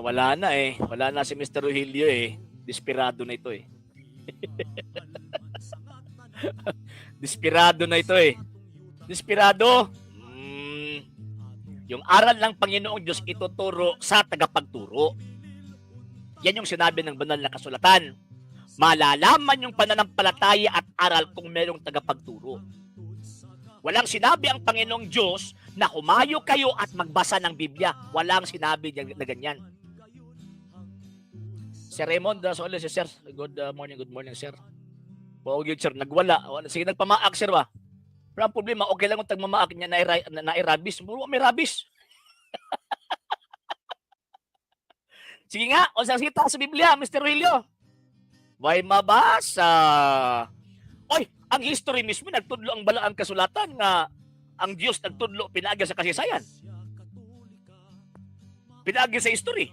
Wala na eh. Wala na si Mr. Rogelio eh. Desperado na ito eh. Desperado na ito eh. Desperado. Yung aral ng Panginoong Diyos ituturo sa tagapagturo. Yan yung sinabi ng banal na kasulatan. Malalaman yung pananampalataya at aral kung merong tagapagturo. Walang sinabi ang Panginoong Diyos na humayo kayo at magbasa ng Biblia. Walang sinabi na ganyan. Sir Raymond, Soles, sir. Good morning, sir. Pawag sir, nagwala. Sige, nagpamaak, sir ba? Pero ang problema, okay lang kung tagmamaak niya na irabis. May rabis. Sige nga, o sa sita sa Biblia, Mr. Rogelio. May mabasa. Oy, ang history mismo nagtudlo ang balaang kasulatan nga ang Dios nagtudlo pinaagi sa kasaysayan. Pinaagi sa history.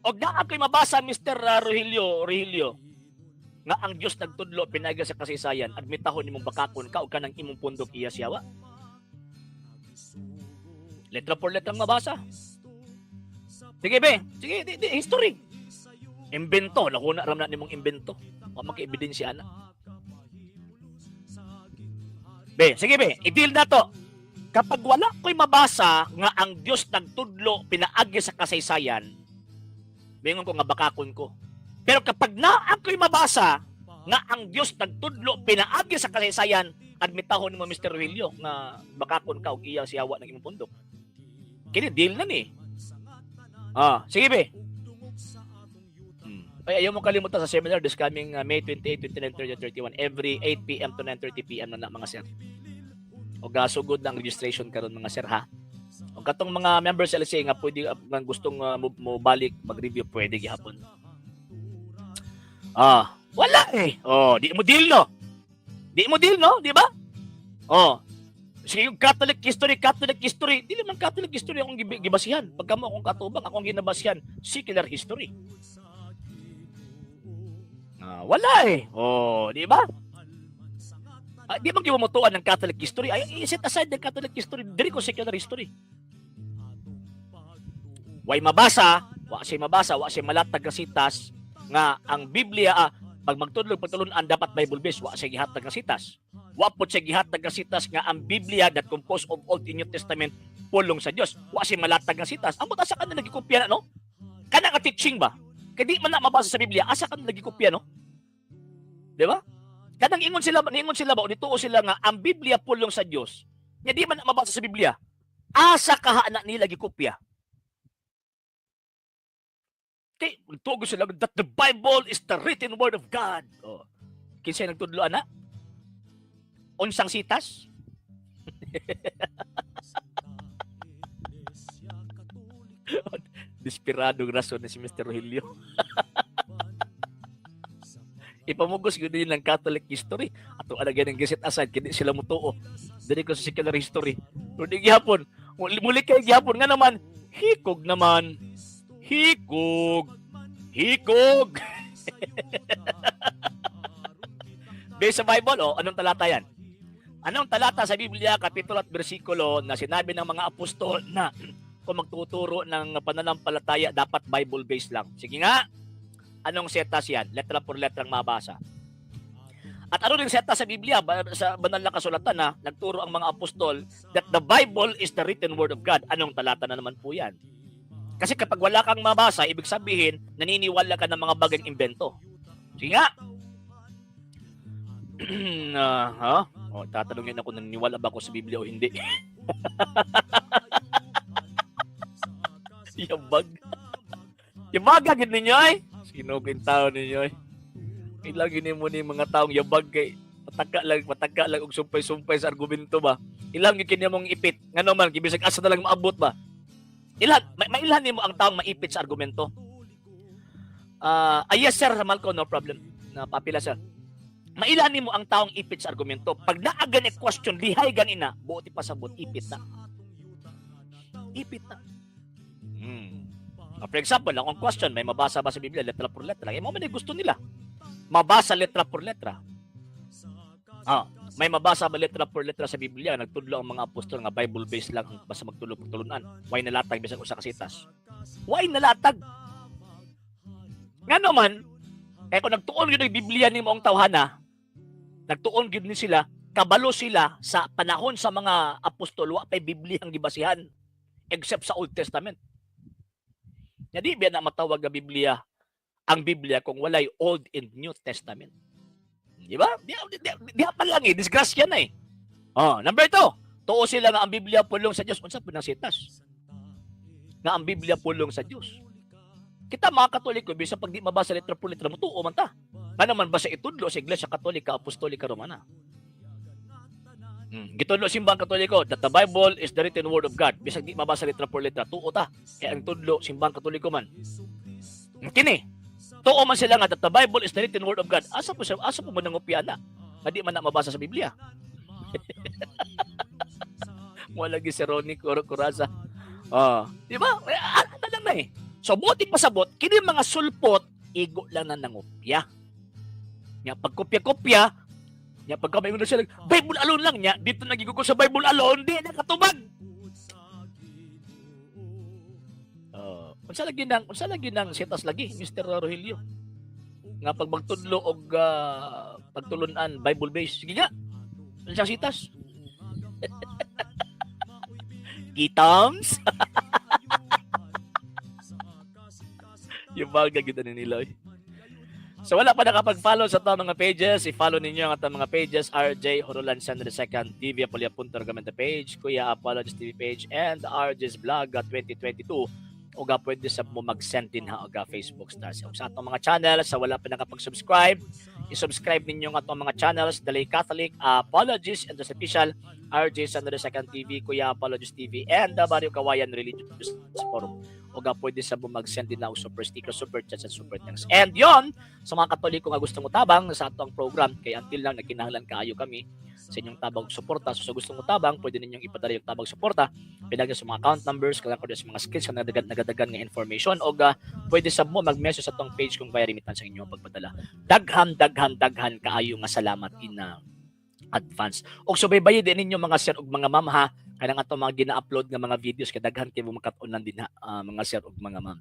Og naa ko'y mabasa Mr. Rogelio nga ang Dios nagtudlo pinaagi sa kasaysayan admitahon nimong bakakon ka og kanang imong pundok iya siyawa. Letra por letra mabasa. Sige be, sige di history. Imbento, nakuna ram na nimong imbento. O maki-ebidensya na. Be, sige be, i-deal na to. Kapag wala ko'y mabasa nga ang Diyos nagtudlo pinaagi sa kasaysayan, bingon ko nga bakakon ko. Pero kapag naa ko'y mabasa nga ang Diyos nagtudlo pinaagi sa kasaysayan, admitahon mo Mr. Rogelio nga bakakon ka og iya siyawa ng imong pundok. Kini deal na ni. Sige be. Ay, ayaw mo kalimutan sa seminar this coming May 28, 29, 30, 31. Every 8 p.m. to 9:30 p.m. na mga sir. O gasugod ng registration karon mga sir ha. O katong mga members LC nga pwede nga gustong mo balik mag-review pwede gihapon. Wala eh. Di mo deal no. Di mo deal no, di ba? Sige, yung Catholic history, di naman Catholic history akong gibasihan. Pagka mo akong katubang, akong ginabasihan, secular history. Wala eh. Di ba? Di man gimamutuan ng Catholic history. Ay, set aside ng Catholic history. Diri ko secular history. Way mabasa, wa siya malatag nga sitas nga ang Biblia pag pagtulunan dapat Bible based, wa siya gihatag nga sitas. Wa po siya gihatag nga sitas nga ang Biblia that composed of Old and New Testament pulong sa Dios. Wa siya malatag nga sitas. Amo ta sa kanila nagikopya na no? Kana nga teaching ba? Kay di man na mabasa sa Biblia, asa kanila nagikopya no? Di ba? Kanang ingon sila ba o dituo sila nga ang Biblia pulong sa Dios. Nya di man na mabasa sa Biblia. Asa kaha na nila gikopya? Okay, tugo sila that the Bible is the written word of God. Oh. Kinsay nagtudlo ana? Unsang sitas? Desperadong rason na si Mr. Rogelio. Ipamugos gud din ng Catholic history ato ana ganang giset aside kini sila mutuo. Dili ko sa secular history. Di gihapon. Muli kay gihapon nga naman hikog naman. Hikog. Based sa Bible, anong talata yan? Anong talata sa Biblia, kapitulo at bersikulo na sinabi ng mga apostol na kung magtuturo ng pananampalataya, dapat Bible-based lang? Sige nga, anong setas yan? Letra por letrang mabasa. At ano rin setas sa Biblia, sa banal na kasulatan na nagturo ang mga apostol that the Bible is the written word of God. Anong talata na naman po yan? Kasi kapag wala kang mabasa, ibig sabihin, naniniwala ka ng mga bagang imbento. Sige nga. Tatanungin ako, naniniwala ba ako sa Biblia o hindi? Yabag. Yabag agad ninyo ay. Sino kayong tao ninyo ay? Ilagin mo ni mga taong yabag kay mataka lang og sumpay-sumpay sa argumento ba? Ilang gikin mong ipit. Ngano man gibisag asa na lang maabot ba? Mailan mo ang taong maipit sa argumento. Yes sir, Malco, no problem. Napapila sir. Mailan mo ang taong ipit sa argumento. Pag naagan e question, lihay ganina, buoti pasabot, ipit na. Ipit na. For example, ang question, may mabasa ba sa Biblia, letra por letra? Mo man gusto nila. Mabasa letra por letra. May mabasa ba letra por letra sa Biblia? Nagtudlo ang mga apostol nga Bible-based lang basta magtulo-pagtulunan. Why nalatag bisag usa ka sitas? Why nalatag? Nga naman, kaya kung nagtuon yun ang Biblia ni moong tawhana, nagtuon yun ni sila, kabalo sila sa panahon sa mga apostol, wa pa'y Biblia ang gibasihan, except sa Old Testament. Nga di ba na matawag na Biblia, ang Biblia kung walay Old and New Testament. Di ba? Di pa lang disgrasya na eh. Number 2, tuo sila nga ang Biblia pulong sa Diyos. Unsa po sitas? Nga ang Biblia pulong sa Diyos. Kita mga Katoliko, bisa pag di mabasa letra por letra, mutuo man ta. Ano man ba sa itudlo sa Iglesia Katolika, Apostolika, Romana? Gitudlo simbang Katoliko that the Bible is the written word of God. Bisag di mabasa letra por letra, tuo ta. Kaya ang tudlo simbang Katoliko man. Kini, tuo man sila nga that the Bible is the written word of God. Asa po man nangopya na? Nga di man na mabasa sa Biblia. Mo lagi si Ronnie Coraza. Di ba? Ano lang na eh. So, buti pasabot, kini mga sulpot, igo lang na nangopya. Nga pagkopya-kopya, nga pagkamay mo na sila, Bible alone lang niya, dito nagigo ko sa Bible alone, di nakatubag. Unsa lagi nang setas lagi, Mr. Rogelio? Nga pag magtudlo og pagtulunan Bible based. Sige nga. Unsa sitas? Gitams. Yung bagay gid nila. So wala pa nakapag-follow sa itong mga pages, i-follow ninyo ang itong mga pages, RJ Horolan Sandra II, TV Apolia.Punto Argumento page, Kuya Apologist TV page, and RJ's Vlog 2022. O pwede sa mo mag-send din ha o Facebook stars. Sa atong mga channels, sa wala pa nakapag-subscribe, i-subscribe ninyo ang atong mga channels, Dalay Catholic, Apologist, and the official RJ Sandra II TV, Kuya Apologist TV, and the Barrio Kawayan Religious Forum. O pwede sa mo mag-send din na o super sticker, super chats, and super thanks. And yon sa mga Katoliko nga gusto mo tabang sa atong program, kay until lang nagkinahanglan kaayo kami sa inyong tabang suporta. So sa gusto mo tabang, pwede ninyong ipadala yung tabang suporta. Pinagyan sa mga account numbers, kailangan ko sa mga skills na nagadagan nga information, o pwede sa mo mag-message sa tong page kung kaya remittance sa inyong pagpadala. Daghan kaayo nga salamat advance. Og subaybayon din ninyo mga sir ug mga ma'am ha, kanang ato mga gina-upload nga mga videos kay daghan kay makaton din ha, mga sir ug mga ma'am.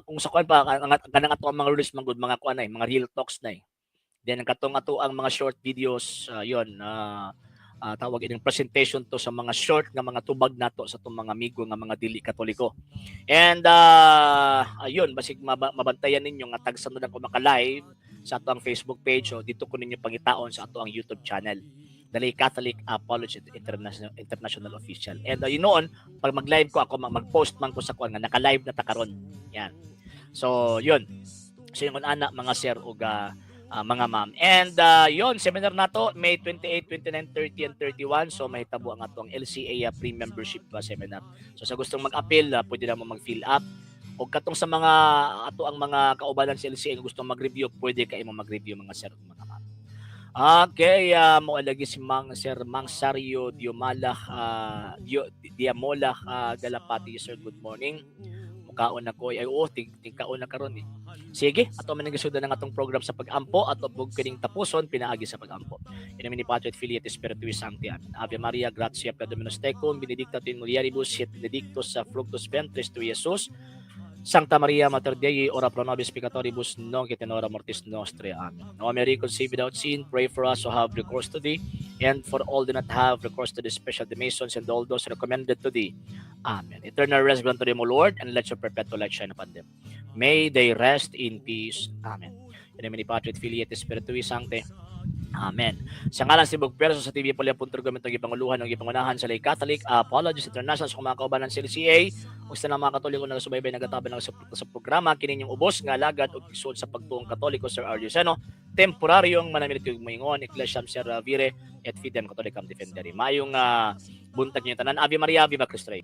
Kung sa kuan pa kanang ato ang mga release man gud mga kuan ay mga real talks na. Then ang katong ato ang mga short videos yon tawag ining presentation to sa mga short nga mga tubag nato sa tong mga amigo nga mga dili Katoliko. And ayun basig mabantayan ninyo nga tag sunod ako maka-live sa ato ang Facebook page o dito ko ninyo pangitaon sa ato ang YouTube channel. Dali Catholic Apology International Official. And you know pag mag-live ko ako mag-post man ko sa kuan nga naka-live na ta karon. Yan. So, yun. So yung ana mga sir ug mga ma'am. And yon seminar nato May 28, 29, 30 and 31. So mahitabo ang atong LCA pre-membership seminar. So sa gustong mag-appeal, pwede na mo mag-fill up. O katong sa mga ato ang mga kaubanan sa LCA nga gustong mag-review, pwede kayo mo mag-review mga sir ug mga ma'am. Okay, mo lagi si Sir Mang Sario Diamola Galapati, sir. Good morning. Kaon na ko ay tingkaon na karon eh. Sige, ato man nagasuda ng atong program sa pag-ampo at ubog kining tapuson pinaagi sa pag-ampo. In ni Patri et Filii et Spiritui Sancti. Amen. Ave Maria, gratia plena Dominus tecum, benedicta tu in mulieribus et benedictus fructus ventris tui, Iesus. Sancta Maria Mater Dei, ora pro nobis peccatoribus, nunc et in hora mortis nostrae. Amen. O Mary, conceived without sin, pray for us who have recourse to thee, and for all do not have recourse to the special Masons and all those recommended to thee. Amen. Eternal rest grant to them, O Lord, and let your perpetual light shine upon them. May they rest in peace. Amen. In the name of Patri et Filii et Spiritui Sancti. Amen. Sa ngalan si Bugperso sa TV Polya.com itong ipanguluhan ng ipangunahan sa Lay Catholic Apologies International sa mga kaubanan sa LCA o sa mga Katoliko na nasubaybay nagataban ng sa programa kininyong ubos nga lagad o igsoon sa pagtuong Katoliko Sir R. Dioceno temporaryong manamilitig moingon Ecclesiam Sir Vire et Fidem Catholicam Defendere. Mayong buntag niyo tanan. Ave Maria, Viva Cristo Rey.